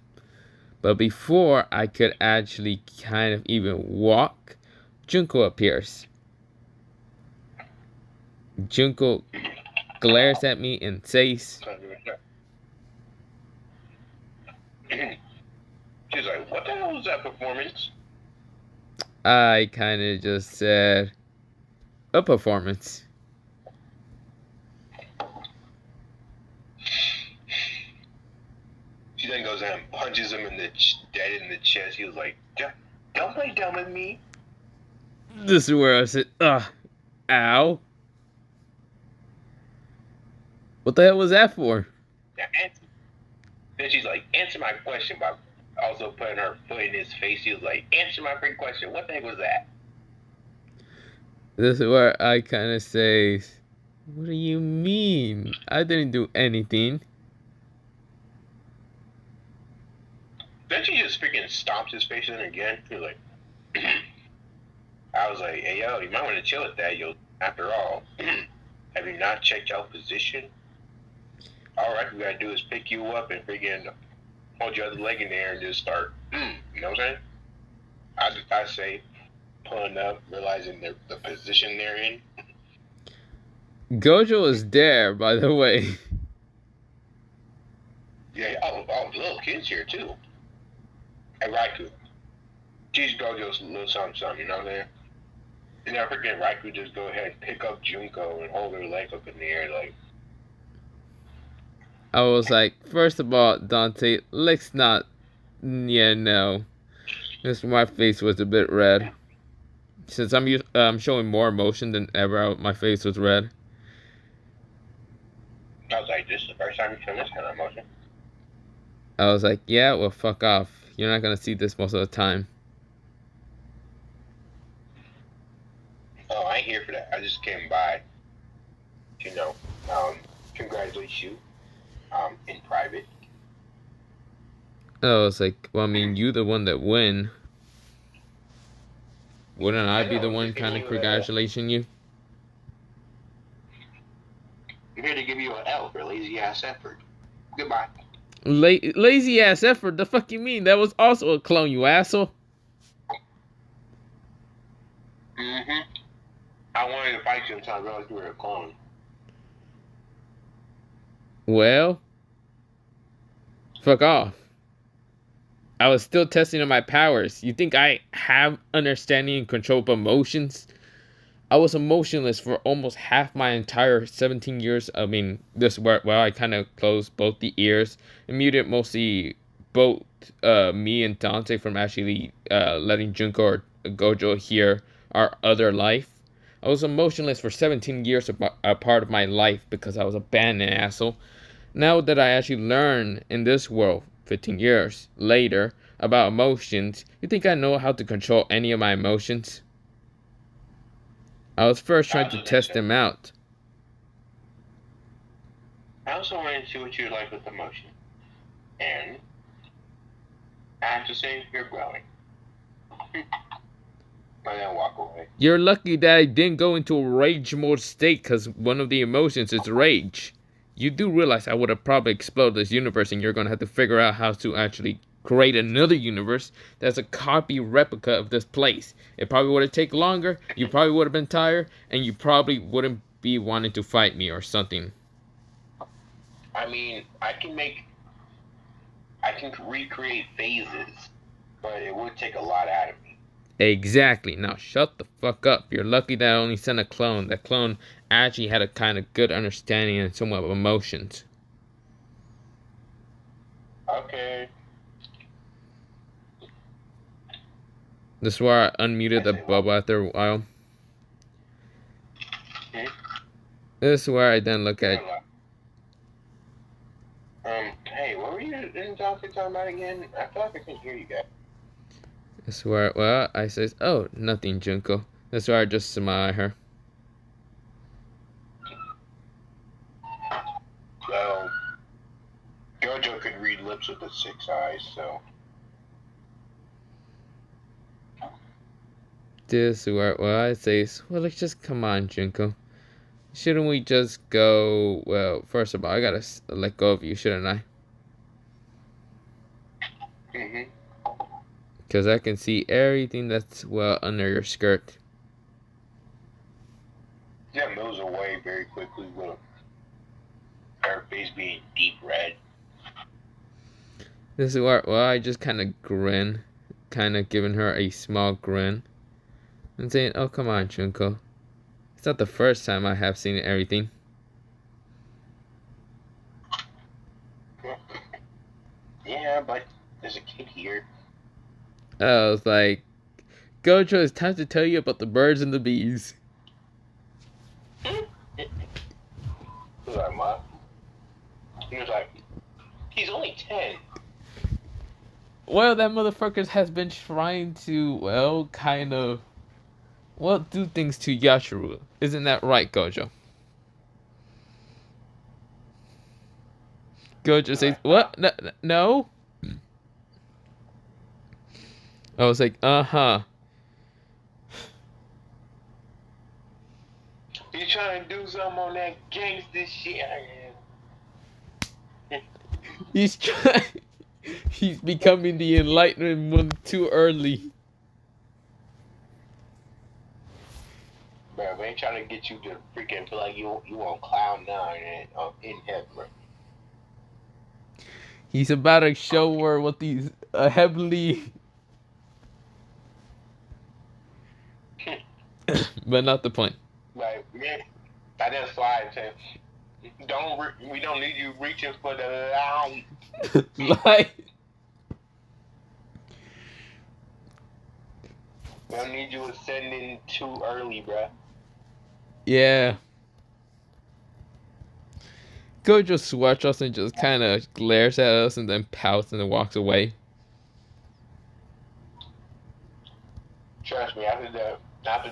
But before I could actually kind of even walk, Junko appears. Junko glares at me and says, She's like, what the hell was that performance? I kind of just said, a performance. She then goes and punches him dead in the chest. He was like, don't play dumb with me. This is where I said, ow. What the hell was that for? Then she's like, answer my question by also putting her foot in his face. She was like, answer my freaking question. What the heck was that? This is where I kind of say, what do you mean? I didn't do anything. Then she just freaking stomps his face in again. He was like, I was like, hey, yo, you might want to chill with that, yo. After all, have you not checked your position? All right, we gotta do is pick you up and freaking hold your other leg in there and just start, you know what I'm saying? I say, pulling up, realizing the position they're in. Gojo is there, by the way. Yeah, the little kid's here too. Hey, Raikou. Teach Gojo's a little something, you know what I'm saying? And then freaking Raikou just go ahead and pick up Junko and hold her leg up in the air like. I was like, first of all, Dante, let's not. Yeah, no. This my face was a bit red. Since I'm showing more emotion than ever, my face was red. I was like, this is the first time you've shown this kind of emotion. I was like, yeah, well, fuck off. You're not gonna see this most of the time. Oh, I ain't here for that. I just came by, you know, congratulate you, in private. I was like, well, I mean, you the one that win. Wouldn't I be the one kind of congratulating you? I'm here to give you an L for lazy ass effort. Goodbye. Lazy ass effort? The fuck you mean? That was also a clone, you asshole. I wanted to fight you until I realized you were a clone. Well, fuck off. I was still testing on my powers. You think I have understanding and control of emotions? I was emotionless for almost half my entire 17 years. I mean, this where I kind of closed both the ears and muted mostly both me and Dante from actually letting Junko or Gojo hear our other life. I was emotionless for 17 years of a part of my life because I was a abandoned asshole. Now that I actually learn in this world, 15 years later, about emotions, you think I know how to control any of my emotions? I was first trying to test them out. I also wanted to see what you like with emotion. And I have to say, you're growing. And then walk away. You're lucky that I didn't go into a rage mode state because one of the emotions is rage. You do realize I would have probably exploded this universe and you're going to have to figure out how to actually create another universe that's a copy replica of this place. It probably would have taken longer, you probably would have been tired, and you probably wouldn't be wanting to fight me or something. I mean, I can recreate phases, but it would take a lot out of me. Exactly. Now shut the fuck up. You're lucky that I only sent a clone. That clone actually had a kind of good understanding and somewhat of emotions. Okay. This is where I unmuted the bubble after a while. This is where I then look at. Hey, what were you in talking about again? I feel like I couldn't hear you guys. This is where, well, I says, oh, nothing, Junko. This is where I just smile at her. So, Gojo could read lips with the 6 eyes, so. This is where, well, I says, well, let's just come on, Junko. Shouldn't we just go? Well, first of all, I gotta let go of you, shouldn't I? Mhm. Because I can see everything that's well under your skirt. That moves away very quickly with her face being deep red. This is where, well, I just kind of grin, kind of giving her a small grin, and saying, "Oh, come on, Junko. It's not the first time I have seen everything." Yeah, but there's a kid here. I was like, "Gojo, it's time to tell you about the birds and the bees." He was like, "What?" He was like, "He's only 10." Well, that motherfucker has been trying to, well, kind of, well, do things to Yashiro. Isn't that right, Gojo? Gojo says, "What? No." I was like, "Uh-huh." He's trying to do something on that gangster shit. He's trying. He's becoming the enlightened one too early. Bro, we ain't trying to get you to freaking feel like you on cloud nine and in heaven, bro. He's about to show her what these heavenly, but not the point. Like, man, I just slide and say, we don't need you reaching for the light. Like, We don't need you ascending too early, bro. yeah. Gojo swatch us and just kind of glares at us and then pouts and then walks away. Trust me, after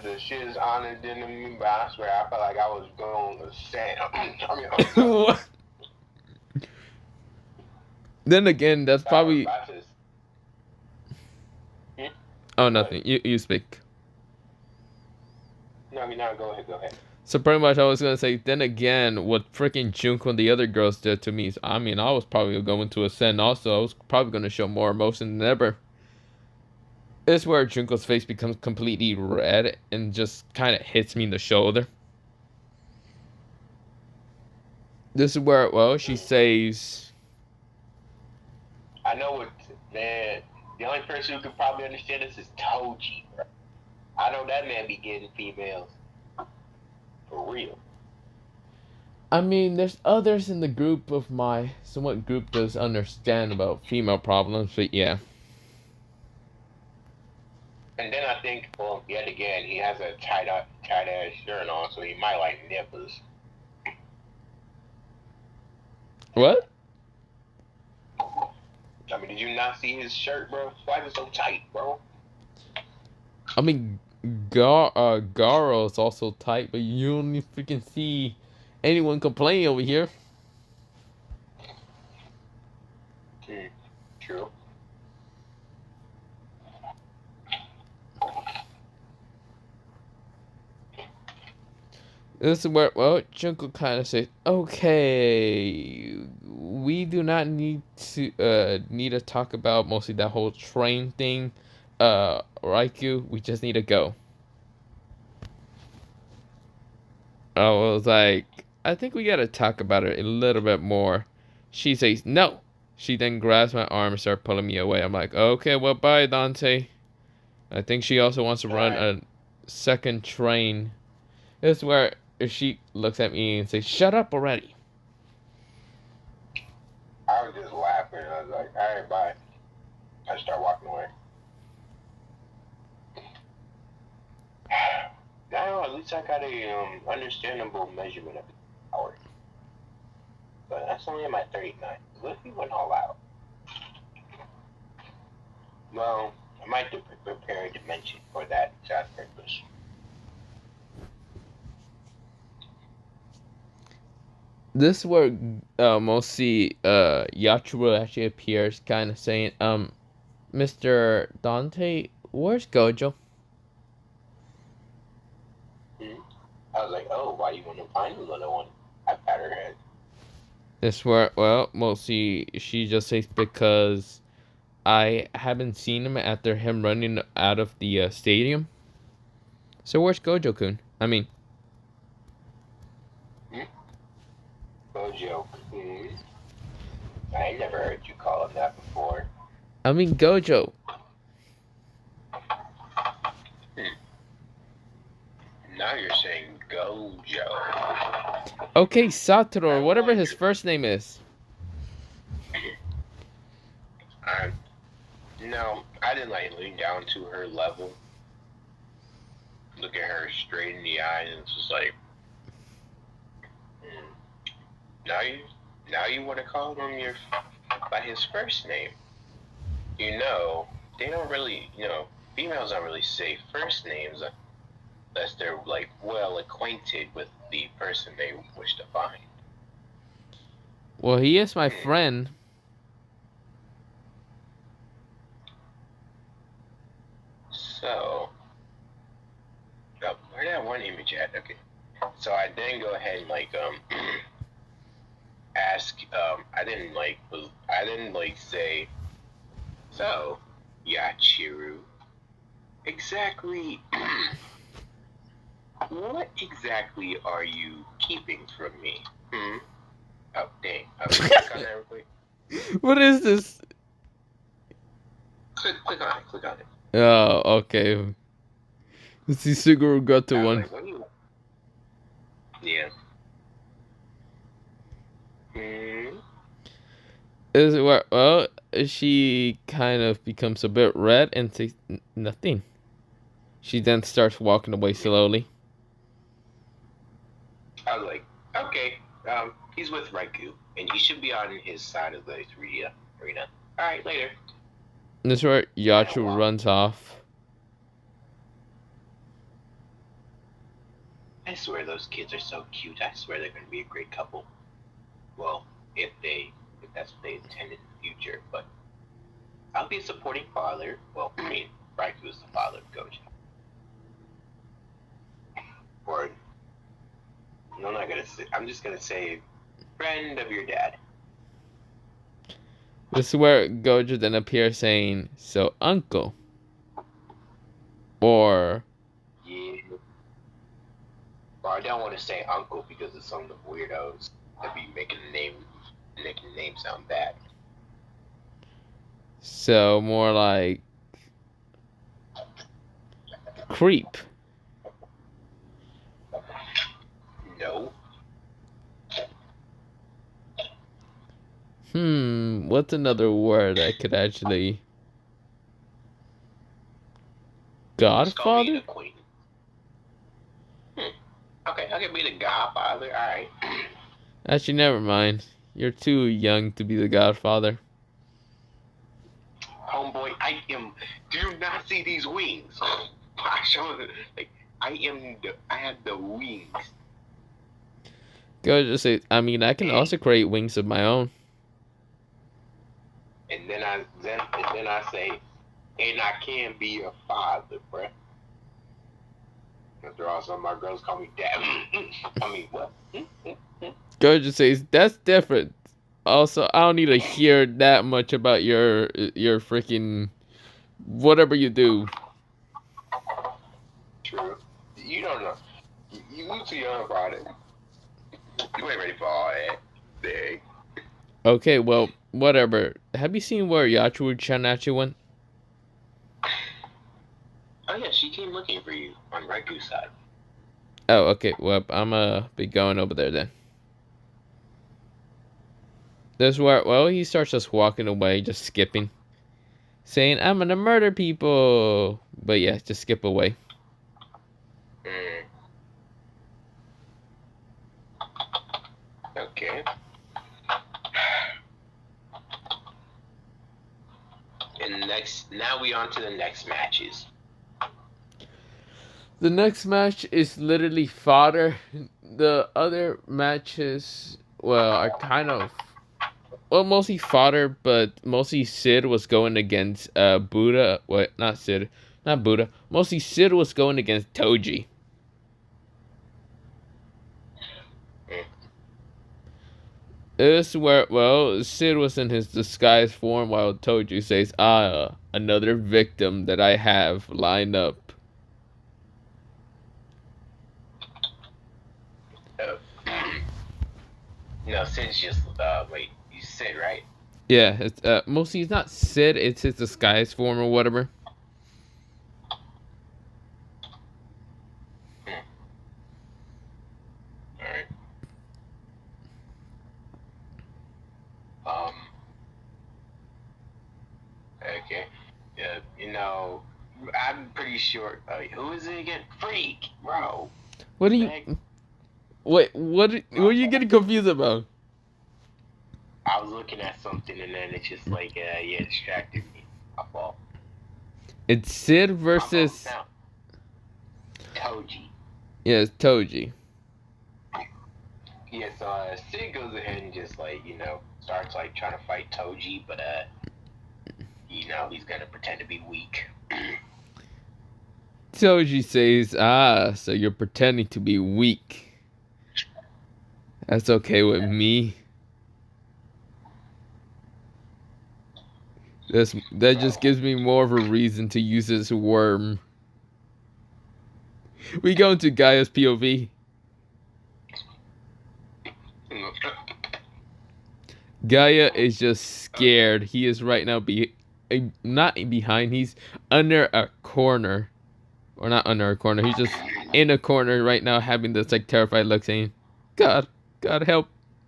the shit is honored in me, but I swear I felt like I was going to ascend. Then again, that's I was probably. about to. Oh, nothing. You speak. No, go ahead. So pretty much, I was gonna say. Then again, what freaking Junko and the other girls did to me. I mean, I was probably going to ascend. Also, I was probably gonna show more emotion than ever. This is where Junko's face becomes completely red and just kind of hits me in the shoulder. This is where, well, she says, I know what, man. The only person who could probably understand this is Toji, bro. I know that man be getting females. For real. I mean, there's others in the group of my somewhat group does understand about female problems, but yeah. And then I think, well, yet again, he has a tight ass shirt on, so he might like nipples. What? I mean, did you not see his shirt, bro? Why is it so tight, bro? I mean, Garo is also tight, but you don't even freaking see anyone complaining over here. True. This is where, well, Junko kind of says, okay, we do not need to talk about mostly that whole train thing, Raikou, we just need to go. I was like, I think we gotta talk about it a little bit more. She says, no. She then grabs my arm and starts pulling me away. I'm like, okay, well, bye, Dante. I think she also wants to run a second train. This is where she looks at me and says, shut up already. I was just laughing. I was like, all right, bye. I start walking away. Now, at least I got a understandable measurement of the power. But that's only at my 39. What if he went all out? Well, I might prepare a dimension for that exact purpose. This is where mostly Yachiro actually appears, kind of saying, Mr. Dante, where's Gojo? I was like, oh, why do you want to find another one? I pat her head. This where well, mostly she just says because I haven't seen him after him running out of the stadium. So where's Gojo-kun? I mean, Gojo. I never heard you call him that before. Gojo. Now you're saying Gojo. Okay, Satoru, or whatever his first name is. No, I didn't like lean down to her level. Look at her straight in the eye, and it's just like, now you want to call him by his first name. You know, they don't really, females don't really say first names unless they're like well acquainted with the person they wish to find. Well, he is my friend. So, where did that one image at? Okay. So I then go ahead and ask. I didn't say. So, Yachiru, exactly. What exactly are you keeping from me? Oh dang! Click on that real quick. What is this? Click on it. Click on it. Oh, okay. Let's see, Suguru got to one. Like, yeah. Is it well? She kind of becomes a bit red and says nothing. She then starts walking away slowly. I was like, okay, he's with Raikou, and he should be on his side of the 3D arena. All right, later. And this is where Yachu runs off. I swear those kids are so cute. I swear they're going to be a great couple. Well, if that's what they intend in the future. But I'll be a supporting father. Well, I mean, Raikou is the father of Gojo. Or I'm not gonna say. I'm just gonna say, friend of your dad. This is where Gojo then appears saying, "So, uncle," or yeah. Well, I don't want to say uncle because of some of the weirdos that be making the name sound bad. So more like creep. No. What's another word I could actually... Godfather? Okay, I can be the godfather. Alright. Actually, never mind. You're too young to be the godfather. Homeboy, I am... Do you not see these wings? I show it. Like, I have the wings. Gojo says, I can also create wings of my own. And then I say, and I can be a father, bruh. After all, some of my girls call me dad. I mean, what? Gojo says, that's different. Also, I don't need to hear that much about your freaking whatever you do. True. You don't know. You too young about it. You ain't ready for all that. Dang. Okay, well, whatever. Have you seen where Yachiru-chan actually went? Oh yeah, she came looking for you on Raiku's side. Oh, okay. Well, I'm be going over there then. This where he starts just walking away, just skipping, saying, "I'm gonna murder people." But yeah, just skip away. Okay. And now we on to the next matches. The next match is literally fodder. The other matches, well, are kind of, well, mostly fodder, but mostly Sid was going against Buddha. What? Not Sid. Not Buddha. Mostly Sid was going against Toji. This where well, Sid was in his disguised form while Toji says, another victim that I have lined up. Uh, no, Sid's just wait, you Sid, right? Yeah, it's mostly it's not Sid, it's his disguised form or whatever. All right. Um. Okay. Yeah. I'm pretty sure. Who is it again? Freak, bro. What do Meg? you wait? What are you getting confused about? I was looking at something and then it just like yeah, distracted me. My fault. It's Sid My fault. versus Now, Toji. yeah, it's Toji. Yeah, so Sid goes ahead and just like starts like trying to fight Toji, but he's gonna pretend to be weak. Toji says, so you're pretending to be weak. That's okay with me. That just gives me more of a reason to use this worm. We go into Gaia's POV. Gaia is just scared. He is right now not behind. He's under a corner, or not under a corner. He's just in a corner right now, having this like terrified look, saying, "God, God help,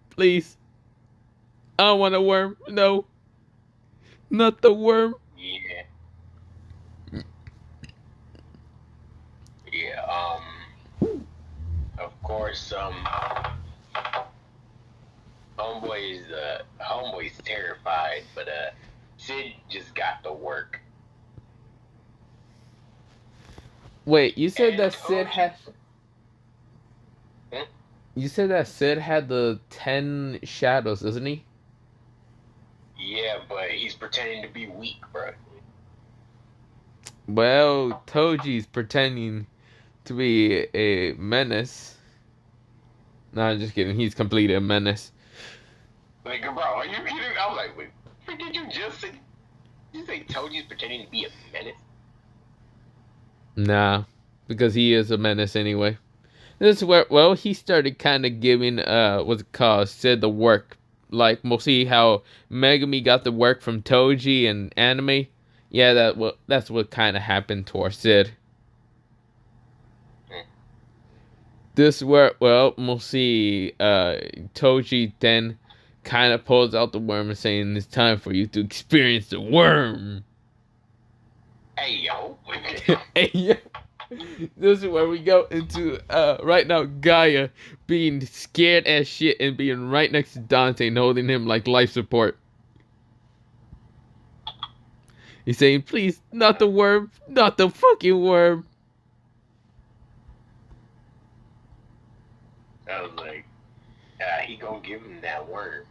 please! I don't want a worm. No, not the worm." Yeah. Yeah. Of course. Homeboy's terrified, but Sid just got to work. Wait, you said And that Sid had. Hmm? You said that Sid had the 10 shadows, isn't he? Yeah, but he's pretending to be weak, bro. Well, Toji's pretending to be a menace. No, I'm just kidding. He's completely a menace. Like, bro, are you kidding? I was like, wait, what did you just say? Did you say Toji's pretending to be a menace? Nah, because he is a menace anyway. This is where, well, he started kind of giving, what's it called, Sid the work. Like, we'll see how Megami got the work from Toji and Anime. Yeah, that's what kind of happened to our Sid. This where, well, we'll see, Toji then kind of pulls out the worm and saying, it's time for you to experience the worm. Hey, yo. Hey, yeah. This is where we go into right now Gaia being scared as shit and being right next to Dante and holding him like life support. He's saying, please, not the worm, not the fucking worm. I was like, he gonna give him that worm.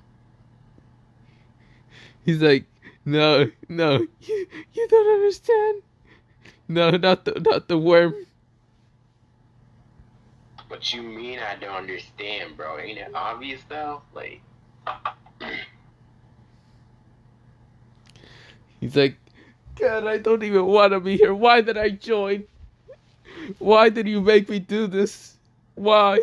He's like, no, you don't understand. No, not the worm. What you mean I don't understand, bro? Ain't it obvious though? Like, He's like, God, I don't even want to be here. Why did I join? Why did you make me do this? Why?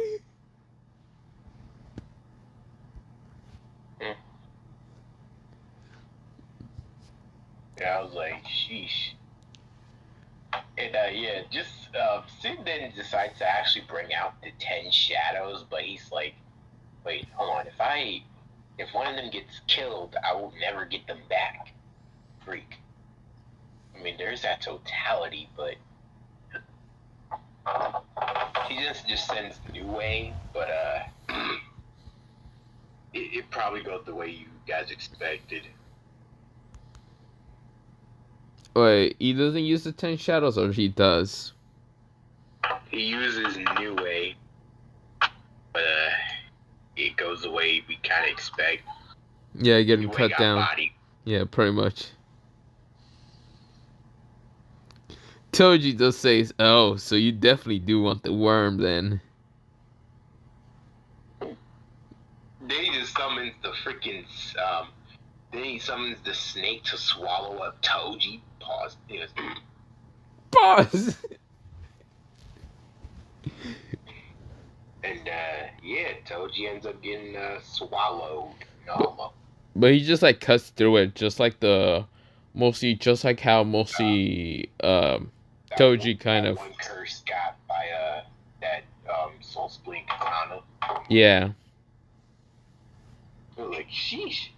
yeah, I was like, sheesh. And yeah, just Sid then decides to actually bring out the 10 shadows, but he's like, wait, hold on. If one of them gets killed, I will never get them back. Freak. I mean, there's that totality, but he just sends New Way, but it probably goes the way you guys expected. Wait, he doesn't use the 10 shadows, or he does? He uses New Way, but it goes the way we kind of expect. Yeah, getting cut down. Body. Yeah, pretty much. Toji just says, oh, so you definitely do want the worm then. then he just summons the freaking then he summons the snake to swallow up Toji. Pause. He goes, Pause. and yeah, Toji ends up getting swallowed. No, But he just like cuts through it, just like just like how Toji kind that of. one curse got by that soul splitting katana. Yeah. It was like sheesh.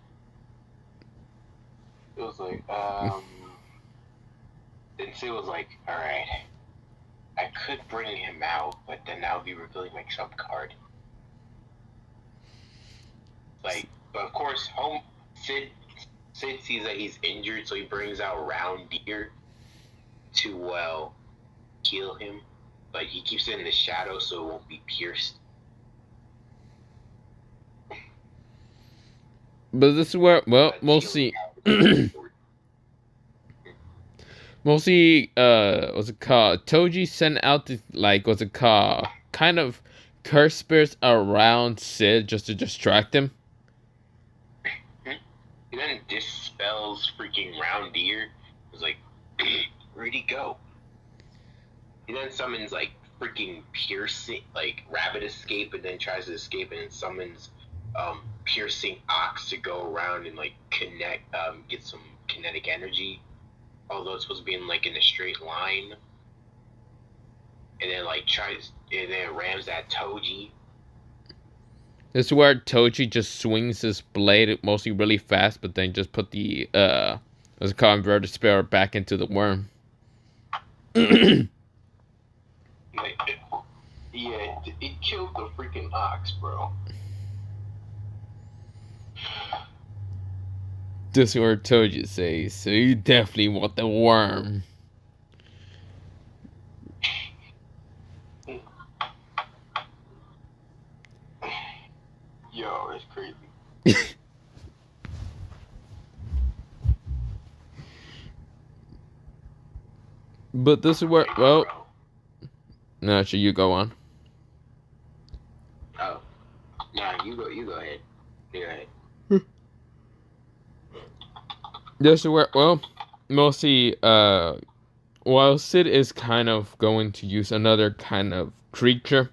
It was like then Sid was like, all right, I could bring him out, but then that would be revealing my trump card. Like, but of course, Sid sees that he's injured, so he brings out Round Deer to heal him. But he keeps it in the shadow so it won't be pierced. But this is where, well, mostly, what's it called? Toji sent out the, like, what's it called? Kind of curse spirits around Sid just to distract him. He then dispels freaking Round Deer. It was like, where'd he go? He then summons, like, freaking piercing, like, Rabbit Escape, and then tries to escape, and then summons piercing Ox to go around and, like, get some kinetic energy. Although it's supposed to be in, like, in a straight line. And then, like, and then rams at Toji. This is where Toji just swings his blade mostly really fast, but then just put the, what's it called, inverted spirit back into the worm. Yeah, it killed the freaking Ox, bro. This is where Toji says, so you definitely want the worm. Yo, it's crazy. But this is where, well, no, should you go on? Oh, nah, you go ahead. You go ahead. This is where, well, mostly, while Sid is kind of going to use another kind of creature.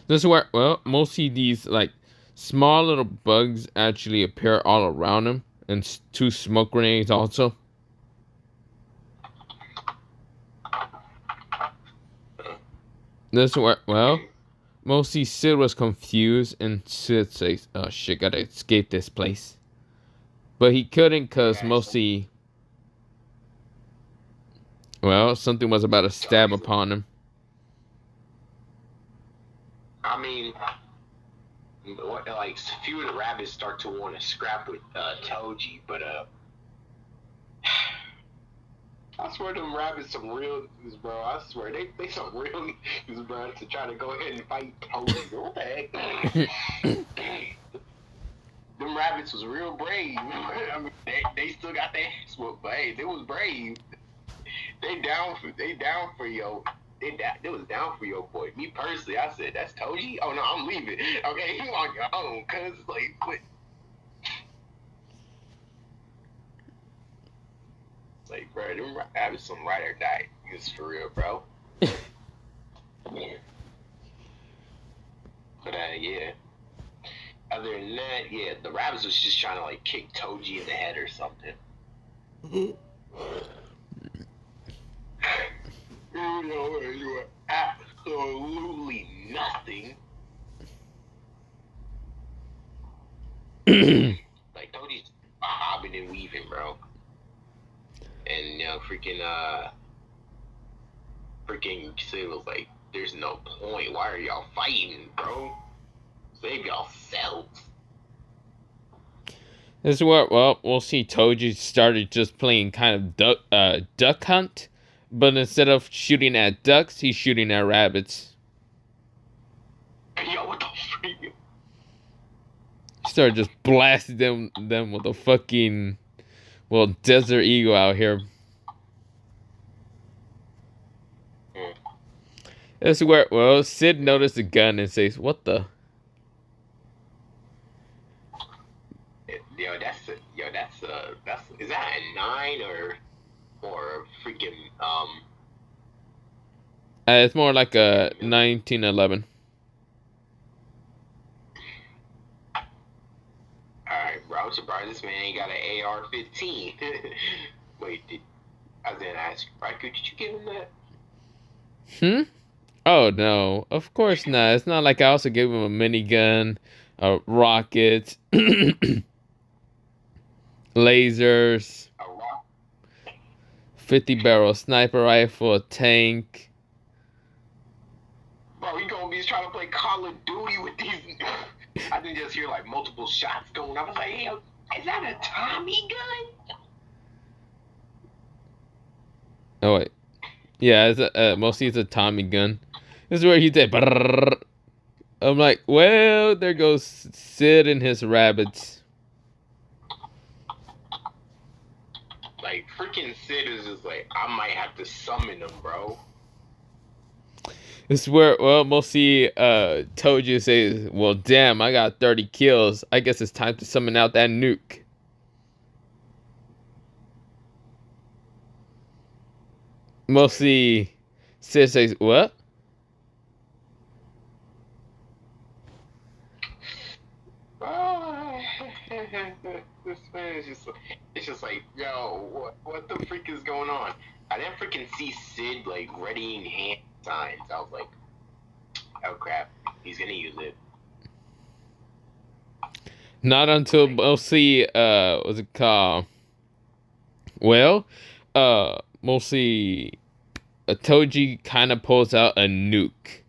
This is where, well, mostly these, like, small little bugs actually appear all around him. And 2 smoke grenades also. This is where, well, mostly Sid was confused. And Sid says, oh shit, gotta escape this place. But he couldn't because mostly, well, something was about to stab upon him. I mean, like, a few of the rabbits start to want to scrap with Toji, but I swear them rabbits some real news, bro. I swear they some real news, bro, to try to go ahead and fight Toji. What the heck? Them rabbits was real brave. I mean, they still got their ass whooped, but hey, they was brave. They down for yo. They was down for your boy. Me personally, I said, that's Toji? Oh no, I'm leaving. Okay, you on your own, cause like what? It's like, bro, them rabbits some ride or die. It's for real, bro. Yeah. But yeah. Other than that, yeah, the rabbits was just trying to like kick Toji in the head or something. You know, you were absolutely nothing. Like Toji's bobbing and weaving, bro. And you know, freaking Sid was like, "There's no point. Why are y'all fighting, bro? Save yourselves." This is where, well, we'll see Toji started just playing kind of duck hunt, but instead of shooting at ducks, he's shooting at rabbits. Yo, what the freak? He started just blasting them with a fucking, well, Desert Eagle out here. This is where, well, Sid noticed the gun and says, "What the?" that's is that a 9 or freaking It's more like a freaking million? 1911. Alright, bro. I'm surprised this man ain't got an AR-15. Wait, I was gonna ask, Raikou, did you give him that? Hmm? Oh no, of course not. It's not like I also gave him a minigun, rockets, lasers, A rock? 50 barrel sniper rifle, a tank. Bro, he gonna be trying to play Call of Duty with these. I didn't just hear like multiple shots going. I was like, hey, is that a Tommy gun? Oh wait, yeah, mostly it's a Tommy gun. This is where he did. I'm like, well, there goes Sid and his rabbits. Like freaking Sid is just like, I might have to summon him, bro. This is where, well, mostly Toji says, well, damn, I got 30 kills. I guess it's time to summon out that nuke. Mostly Sid says, what? This man is just, it's just like, yo, what the freak is going on? I didn't freaking see Sid like readying hand signs. I was like, oh crap, he's gonna use it. Not until mostly, what's it called? Well, mostly Toji kind of pulls out a nuke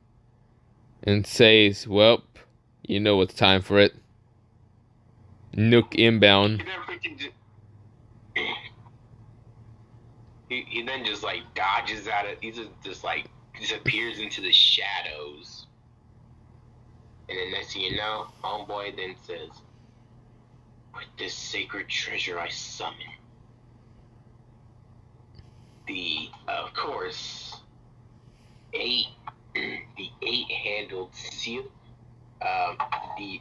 and says, well, you know it's time for it. Nuke inbound. He then freaking he then just like dodges out of. He just like disappears into the shadows. And then next thing you know, homeboy then says, "With this sacred treasure I summon the, of course, the eight-handled seal, the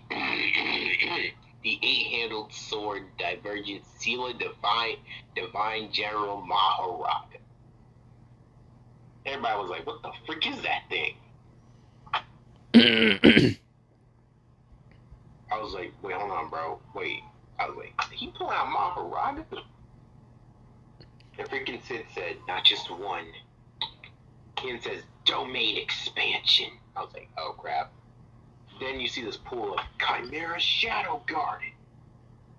the eight-handled sword, divergent seal, divine general Maharaja." Everybody was like, "What the frick is that thing?" I was like, "Wait, hold on, bro. Wait." I was like, "Did he pull out Maharaja?" And freaking Sid said, "Not just one." Ken says, "Domain expansion." I was like, "Oh crap." Then you see this pool of Chimera Shadow Garden.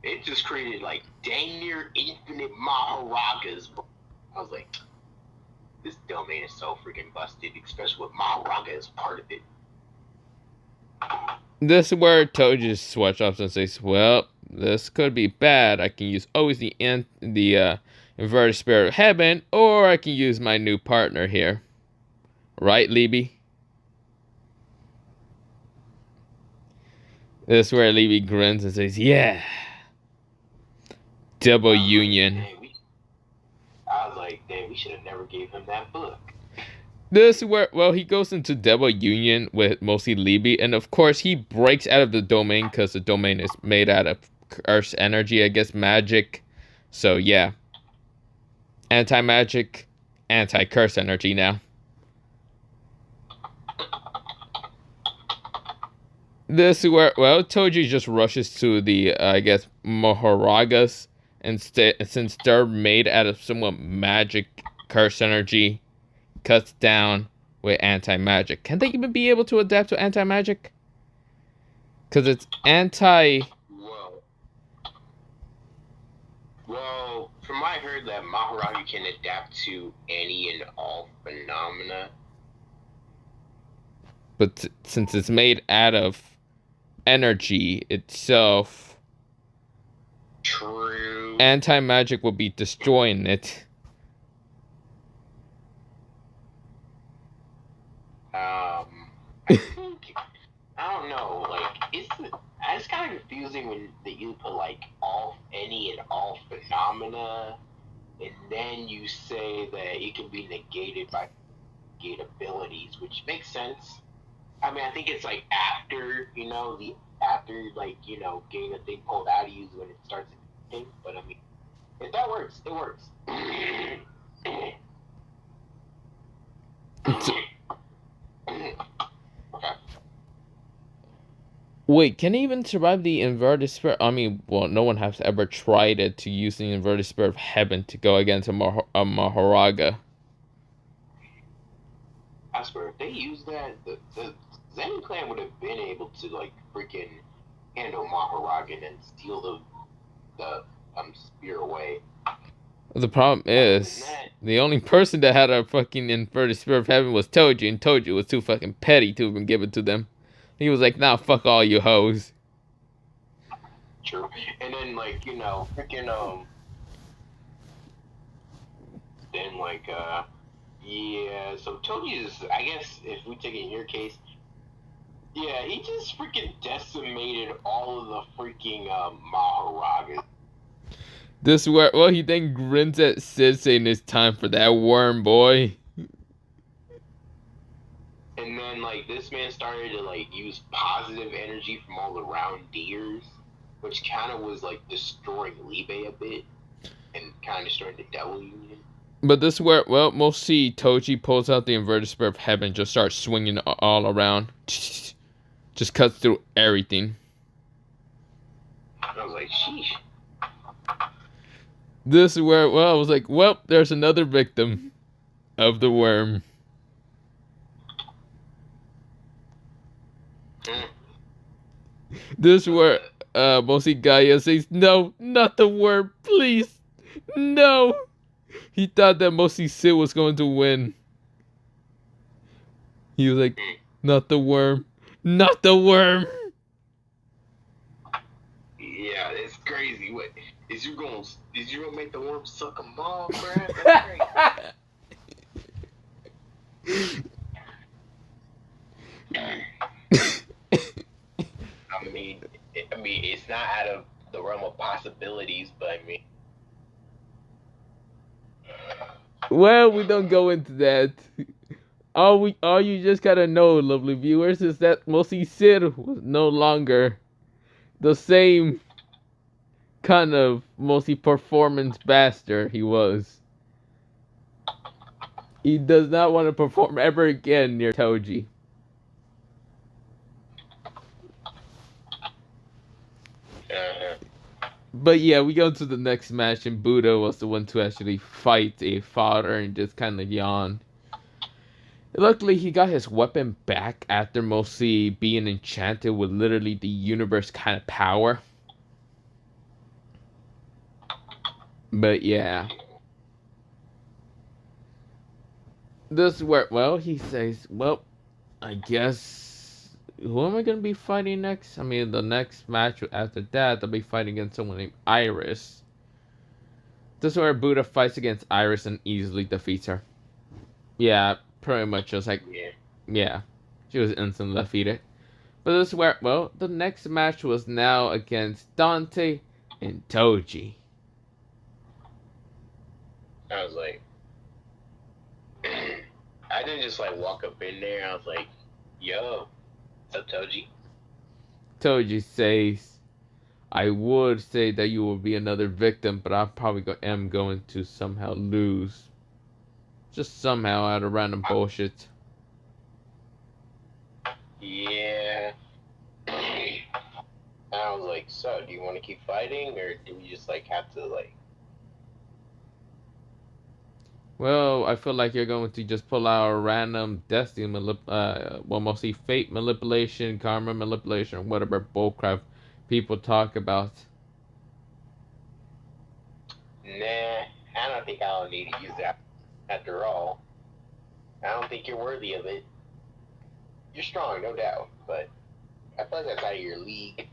It just created like dang near infinite Maharajas. I was like, this domain is so freaking busted, especially with Maharaja as part of it. This is where Toji switch up and says, well, this could be bad. I can use always the inverted spirit of heaven, or I can use my new partner here. Right, Libby? This is where Libby grins and says, yeah. Double union. I was like, damn, we should have never gave him that book. This is where, well, he goes into double union with mostly Libby, and of course he breaks out of the domain because the domain is made out of curse energy, I guess, magic. So yeah, anti-magic, anti-curse energy now. This is where, well, Toji just rushes to the, I guess, Maharagas, and since they're made out of somewhat magic curse energy, cuts down with anti-magic. Can they even be able to adapt to anti-magic? Because it's anti... Well, from what I heard, that Maharaja can adapt to any and all phenomena. But since it's made out of energy itself... True. Anti-magic will be destroying it. I think, I don't know, like, it's kind of confusing when you put, like, any and all phenomena, and then you say that it can be negated by negate abilities, which makes sense. I mean, I think it's, like, after, the after, like, getting a thing pulled out of you is when it starts thing. But I mean, if that works, it works. Okay. Wait, can he even survive the inverted spirit? I mean, well, no one has ever tried it to use the inverted spirit of heaven to go against a Maharaga. I swear, if they used that, the Zen clan would have been able to, like, freaking handle Maharagan and steal the spear away. The problem is, the only person that had a fucking inverted spirit of heaven was Toji, and Toji was too fucking petty to even give it to them. He was like, nah, fuck all you hoes. True. And then, like, freaking, then, like, yeah, so Toji is, I guess, if we take it in your case, yeah, he just freaking decimated all of the freaking, Maharagas. This where, well, he then grins at Sid saying it's time for that worm, boy. And then, like, this man started to, like, use positive energy from all the round deers, which kind of was, like, destroying Libe a bit, and kind of destroying the Devil Union. But this where, well, we'll see Toji pulls out the inverted spirit of heaven and just starts swinging all around. Just cuts through everything. I was like, sheesh. This is where, well, I was like, well, there's another victim of the worm. This is where mostly Gaia says, no, not the worm, please, no. He thought that mostly Sid was going to win. He was like, not the worm, not the worm. Yeah, it's crazy. What is you gonna make the worm suck a ball, bro? That's crazy. I mean, it's not out of the realm of possibilities, but I mean, well, we don't go into that. All you just gotta know, lovely viewers, is that mostly Sid was no longer the same kind of mostly performance bastard he was. He does not want to perform ever again near Toji. But yeah, we go to the next match, and Buddha was the one to actually fight a father and just kind of yawn. Luckily, he got his weapon back after mostly being enchanted with literally the universe kind of power. But yeah. This is where, well, he says, well, I guess, who am I going to be fighting next? I mean, the next match after that, I'll be fighting against someone named Iris. This is where Buddha fights against Iris and easily defeats her. Yeah, pretty much just like, yeah, she was instantly defeated. But this is where, well, the next match was now against Dante and Toji. I was like, I didn't just like walk up in there. I was like, yo, what's up, Toji? Toji says, I would say that you will be another victim, but I probably am going to somehow lose. Just somehow out of random bullshit. Yeah. I was like, so, do you want to keep fighting, or do we just, like, have to, like... Well, I feel like you're going to just pull out a random destiny, well, mostly fate manipulation, karma manipulation, whatever bullcrap people talk about. Nah, I don't think I'll need to use that. After all, I don't think you're worthy of it. You're strong, no doubt, but I feel like that's out of your league.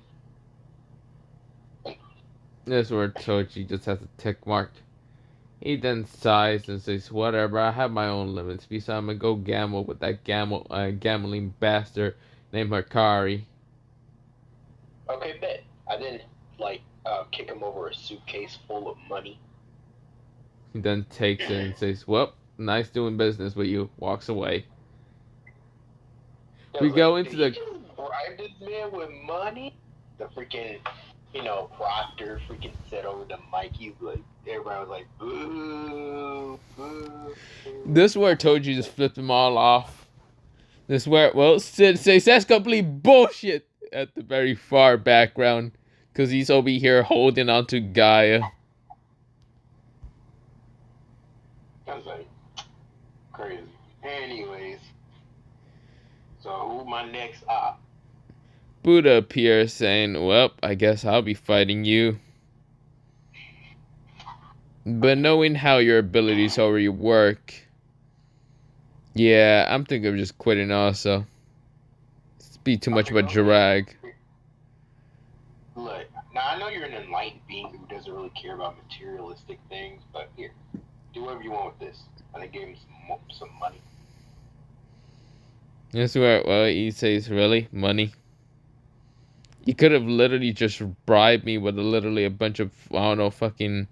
This is where Toji just has a tick mark. He then sighs and says, whatever, I have my own limits. Besides, I'm gonna go gamble with that gambling bastard named Hikari. Okay, bet. I didn't, like, kick him over a suitcase full of money. He then takes it and says, well, nice doing business with you. Walks away. We go into the... Did you just bribe this man with money? the freaking, proctor freaking said over the mic, everybody was like, boo, boo. This is where Toji just flipped them all off. This is where, well, Sid says that's complete bullshit at the very far background. Because he's over here holding on to Gaia. That's like crazy. Anyways, so who my next op? Buddha appears saying, well, I guess I'll be fighting you. But knowing how your abilities already work, yeah, I'm thinking of just quitting also. It's be too much of a drag. Look, now I know you're an enlightened being who doesn't really care about materialistic things, but here, do whatever you want with this. And they gave him some money. That's where, well, he says, really? Money? You could have literally just bribed me with literally a bunch of, I don't know, fucking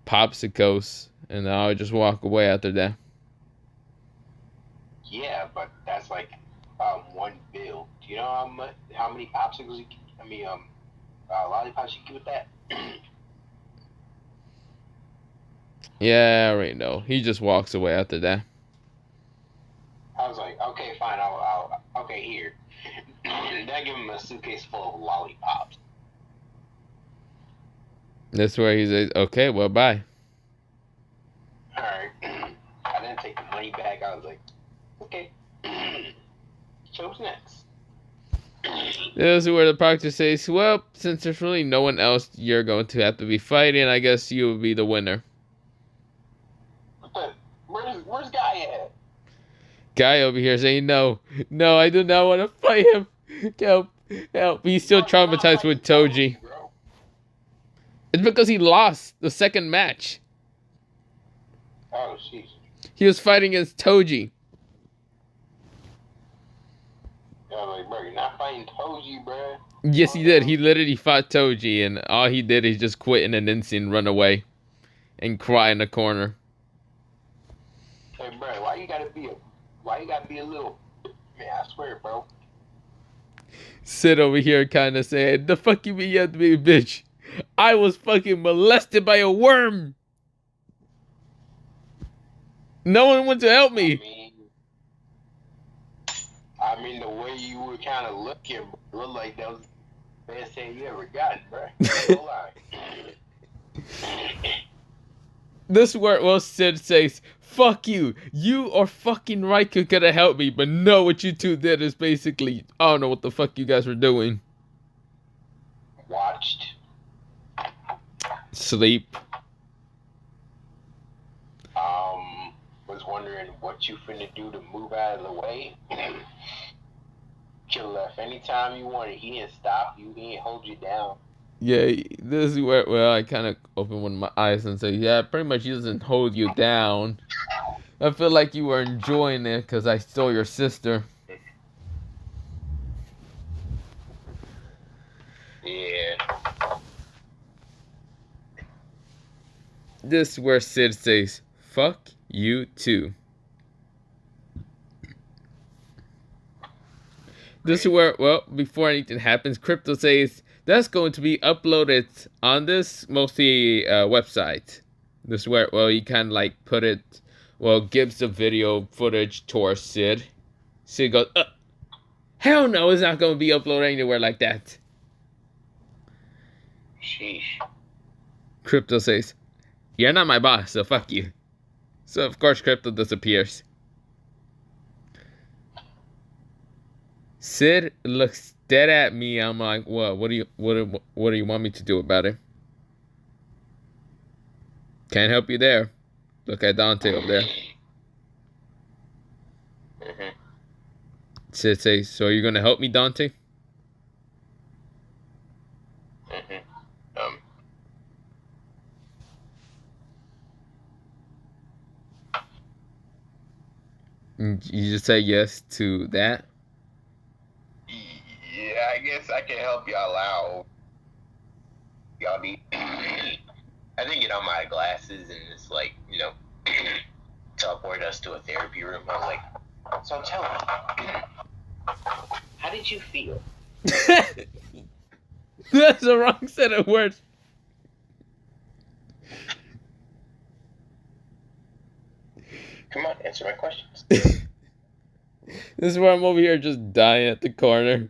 popsicles, and I would just walk away after that. Yeah, but that's like one bill. Do you know how many popsicles you can, lollipops you can get with that? Yeah, I already know. He just walks away after that. I was like, okay, fine, okay, here. Then I give him a suitcase full of lollipops. That's where he says, okay, well, bye. Alright. I didn't take the money back. I was like, okay. So what's next? This is where the proctor says, well, since there's really no one else you're going to have to be fighting, I guess you will be the winner. Where's Guy at? Guy over here saying, no, I do not want to fight him. Help. He's still traumatized with Toji. It's because he lost the second match. Oh, jeez. He was fighting against Toji. I was like, bro, you're not fighting Toji, bro. Yes, he did. He literally fought Toji, and all he did is just quit in an instant and run away and cry in the corner. Hey, bro, why you gotta be a little, man, I swear, bro. Sid over here kind of saying, the fuck you mean you have to be a bitch? I was fucking molested by a worm. No one went to help me. I mean, the way you were kind of looking, bro, looked like that was the best thing you ever gotten, bro. No lie. This word, well, Sid says, fuck you. You or fucking Raikou could have helped me, but no, what you two did is basically, I don't know what the fuck you guys were doing. Watched. Sleep. Was wondering what you finna do to move out of the way. Could left anytime you wanted. He didn't stop you. He didn't hold you down. Yeah, this is where, well, I kind of open one of my eyes and say, yeah, pretty much he doesn't hold you down. I feel like you were enjoying it because I stole your sister. Yeah. This is where Sid says, fuck you too. This is where, well, before anything happens, Crypto says, that's going to be uploaded on this mostly website. This is where, well, he kind of like put it, well, gives the video footage towards Sid. Sid goes, hell no, it's not going to be uploaded anywhere like that. Sheesh. Crypto says, you're not my boss, so fuck you. So, of course, Crypto disappears. Sid looks dead at me. I'm like, what do you want me to do about it? Can't help you there. Look at Dante over there. Mm-hmm. Sid says, so are you gonna help me, Dante? Mm-hmm. You just say yes to that? Yeah, I guess I can help y'all out. Y'all need... I didn't get on my glasses and just, like, teleport us to a therapy room. I was like, so tell me, how did you feel? That's the wrong set of words. Come on, answer my questions. This is why I'm over here just dying at the corner.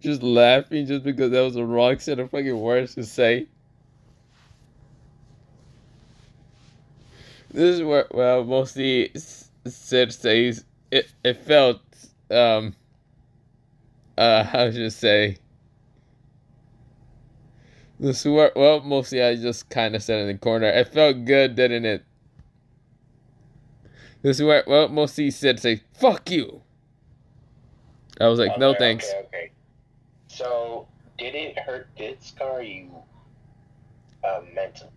Just laughing just because that was the wrong set of fucking words to say. This is where, well, mostly Sid says it felt, how should I say? This is where, well, mostly I just kind of sat in the corner. It felt good, didn't it? This is where, well, mostly Sid say, fuck you. I was like, no thanks. Okay. So, did it hurt? Did it scar you mentally?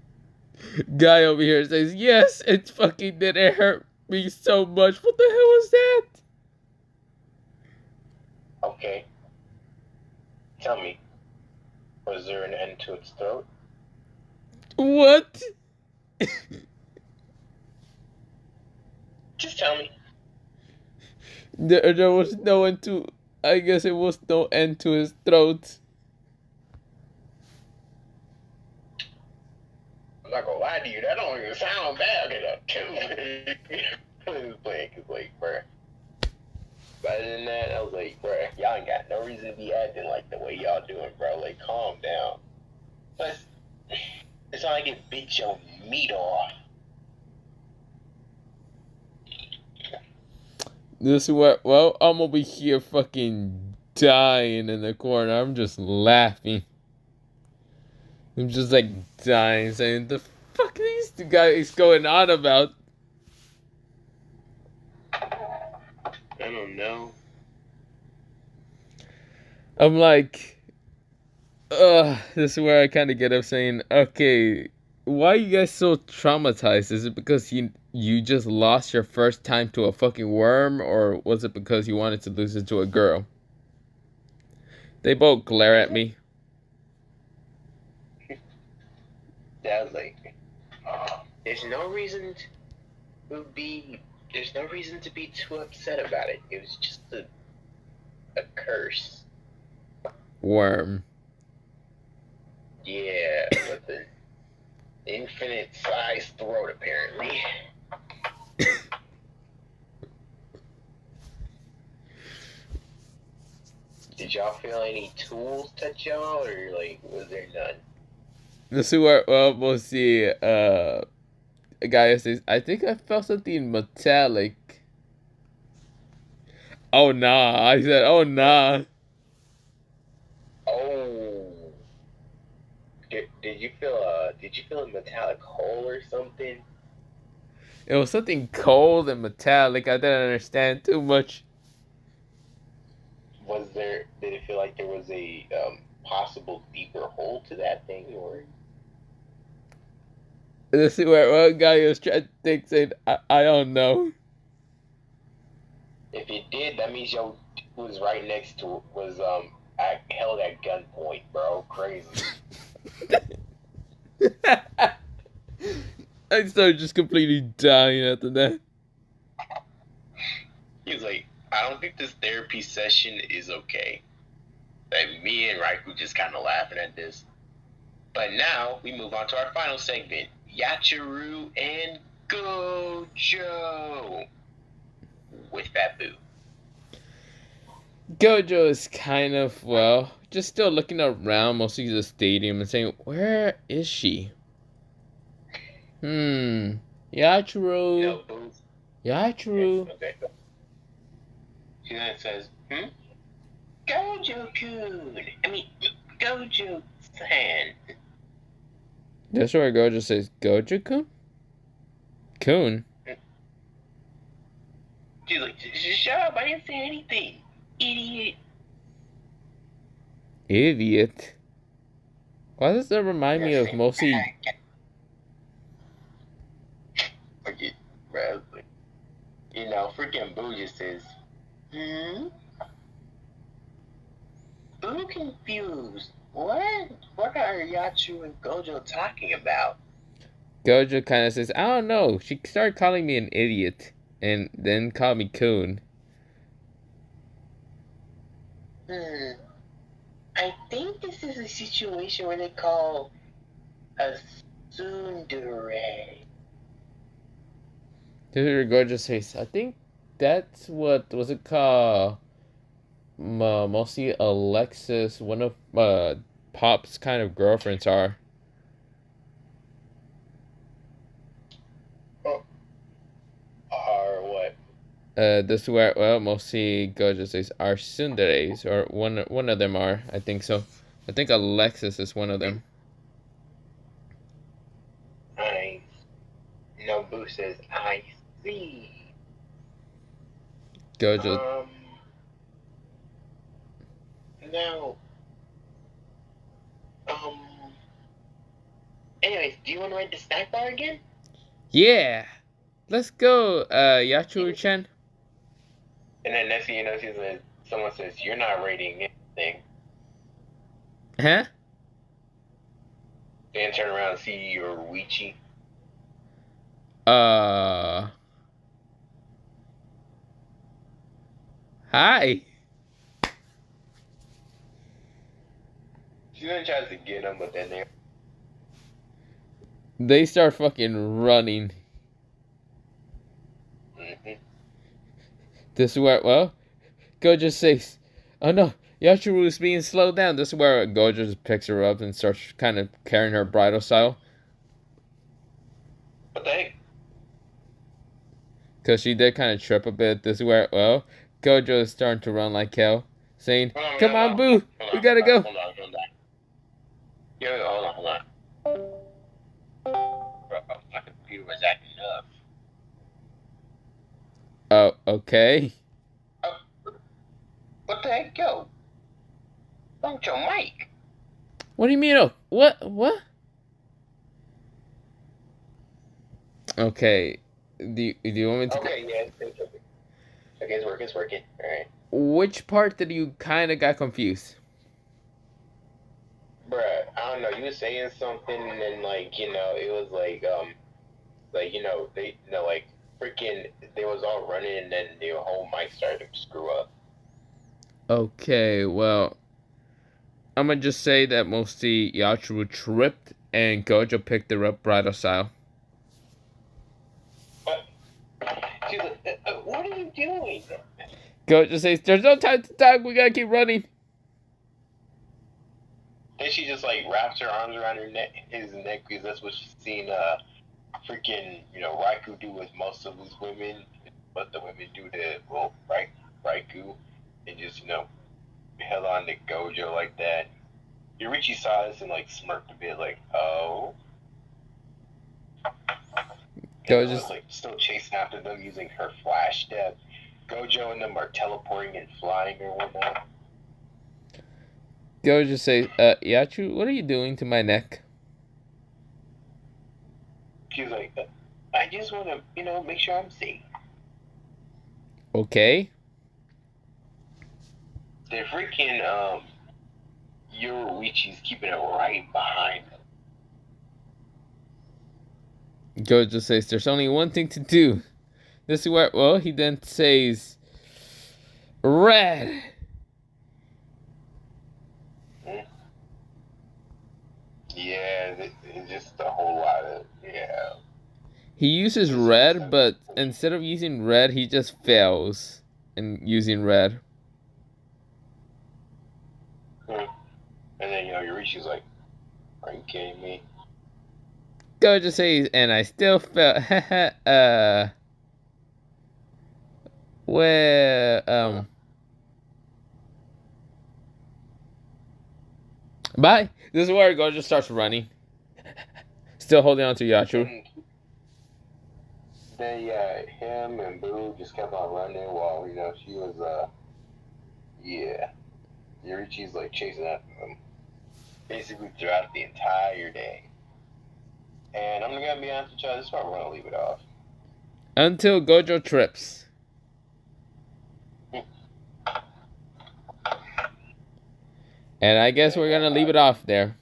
Guy over here says, yes, it fucking did. It hurt me so much. What the hell was that? Okay. Tell me, was there an end to its throat? What? Just tell me. There was no end to, I guess it was no end to his throat. I'm not gonna lie to you, that don't even sound bad enough. It's like, bruh. But other than that, I was like, bruh, y'all ain't got no reason to be acting like the way y'all doing, bro. Like, calm down. But it's not like it beat your meat off. This is what, well, I'm over here fucking dying in the corner. I'm just laughing. I'm just like dying, saying, the fuck are these two guys going on about? I don't know. I'm like, this is where I kind of get up saying, okay, why are you guys so traumatized? Is it because you just lost your first time to a fucking worm, or was it because you wanted to lose it to a girl? They both glare at me. I was like, there's no reason to be too upset about it. It was just a curse. Worm. Yeah, with an infinite size throat, apparently. Did y'all feel any tools touch y'all, or like, was there none? This is where, well, we'll see, a guy says, I think I felt something metallic. Oh, nah. I said, oh, nah. Oh, did you feel a metallic hole or something? It was something cold and metallic. I didn't understand too much. Did it feel like there was a possible deeper hole to that thing, or? This is where one guy was trying to think, saying, I don't know. If it did, that means yo was right next to it, was held at gunpoint, bro. Crazy. I started just completely dying after that. He was like, I don't think this therapy session is okay. And me and Raikou just kind of laughing at this. But now we move on to our final segment, Yachiru and Gojo with Babu. Gojo is kind of, well, just still looking around mostly the stadium and saying, where is she? Yachiru. No, Boo. Yachiru. Okay. She then says, Gojo-kun. I mean, Gojo-san. That's where Gojo says, Gojo-kun? Kun? She's like, shut up, I didn't say anything. Idiot. Idiot. Why does that remind me of mostly... Okay, bro. You know, freaking Boo just says, Boo confused. What? What are Yachiru and Gojo talking about? Gojo kind of says, I don't know. She started calling me an idiot. And then called me Kun. I think this is a situation where they call a tsundere. This is gorgeous face. I think that's what was it called? Mostly Alexis, one of Pop's kind of girlfriends are. Or what? This is where mostly gorgeous face are tsunderes, or one of them are. I think so. I think Alexis is one of them. Nobu says, I see. Gojo. Now, anyways, do you want to write the snack bar again? Yeah, let's go, Yachuru-chan. And then next thing you know, someone says, you're not rating anything. Huh? Then turn around and see your Wichi. Hi. She then tries to get him, but then they start fucking running. This is where, Gojo says, oh no, Yachuru is being slowed down. This is where Gojo just picks her up and starts kind of carrying her bridal style. What the heck? Because she did kind of trip a bit. This is where, Gojo is starting to run like hell, saying, come on, Boo, we gotta go. Hold on. Yo, hold on. Bro, my computer was acting up. Oh, okay. What the heck, yo? Don't your mic. What do you mean, oh? What? Okay. Do you want me to... Okay, yeah, okay, it's working. Alright. Which part did you kind of got confused? Bruh, I don't know, you were saying something and then, like, you know, it was like, freaking, they was all running and then the whole mic started to screw up. Okay, well, I'm gonna just say that mostly Yachuru tripped and Gojo picked her up bridal style. She's like, what are you doing? Gojo says, there's no time to talk, we gotta keep running. Then she just, like, wraps her arms around his neck, because that's what she's seen, freaking, you know, Raikou do with most of his women, what the women do to, well, Raikou, and just, you know, held on to Gojo like that. Yorichi saw this and, like, smirked a bit, like, oh. Gojo was, like, still chasing after them using her flash step. Gojo and them are teleporting and flying or whatnot. Gojo says, Yachu, what are you doing to my neck? She's like, I just want to, you know, make sure I'm safe. Okay. The freaking, Yorichi's keeping it right behind them. Gojo says, there's only one thing to do. This is where, he then says, red. Yeah, it's just a whole lot of, yeah. He uses red, but instead of using red, he just fails in using red. And then, you know, Yorichi's like, are you kidding me? Gojo says, and I still felt, bye. This is where Gojo starts running. Still holding on to Yachuru. Then, yeah, him and Boo just kept on running while, you know, she was, Yorichi's, like, chasing after them. Basically throughout the entire day. And I'm gonna be honest with y'all, this is where we're gonna leave it off. Until Gojo trips. And I guess we're gonna leave it off there.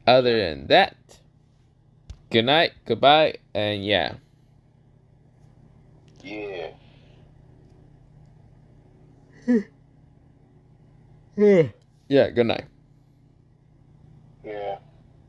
Other than that, good night, goodbye, and yeah. Yeah. Yeah, good night. Yeah.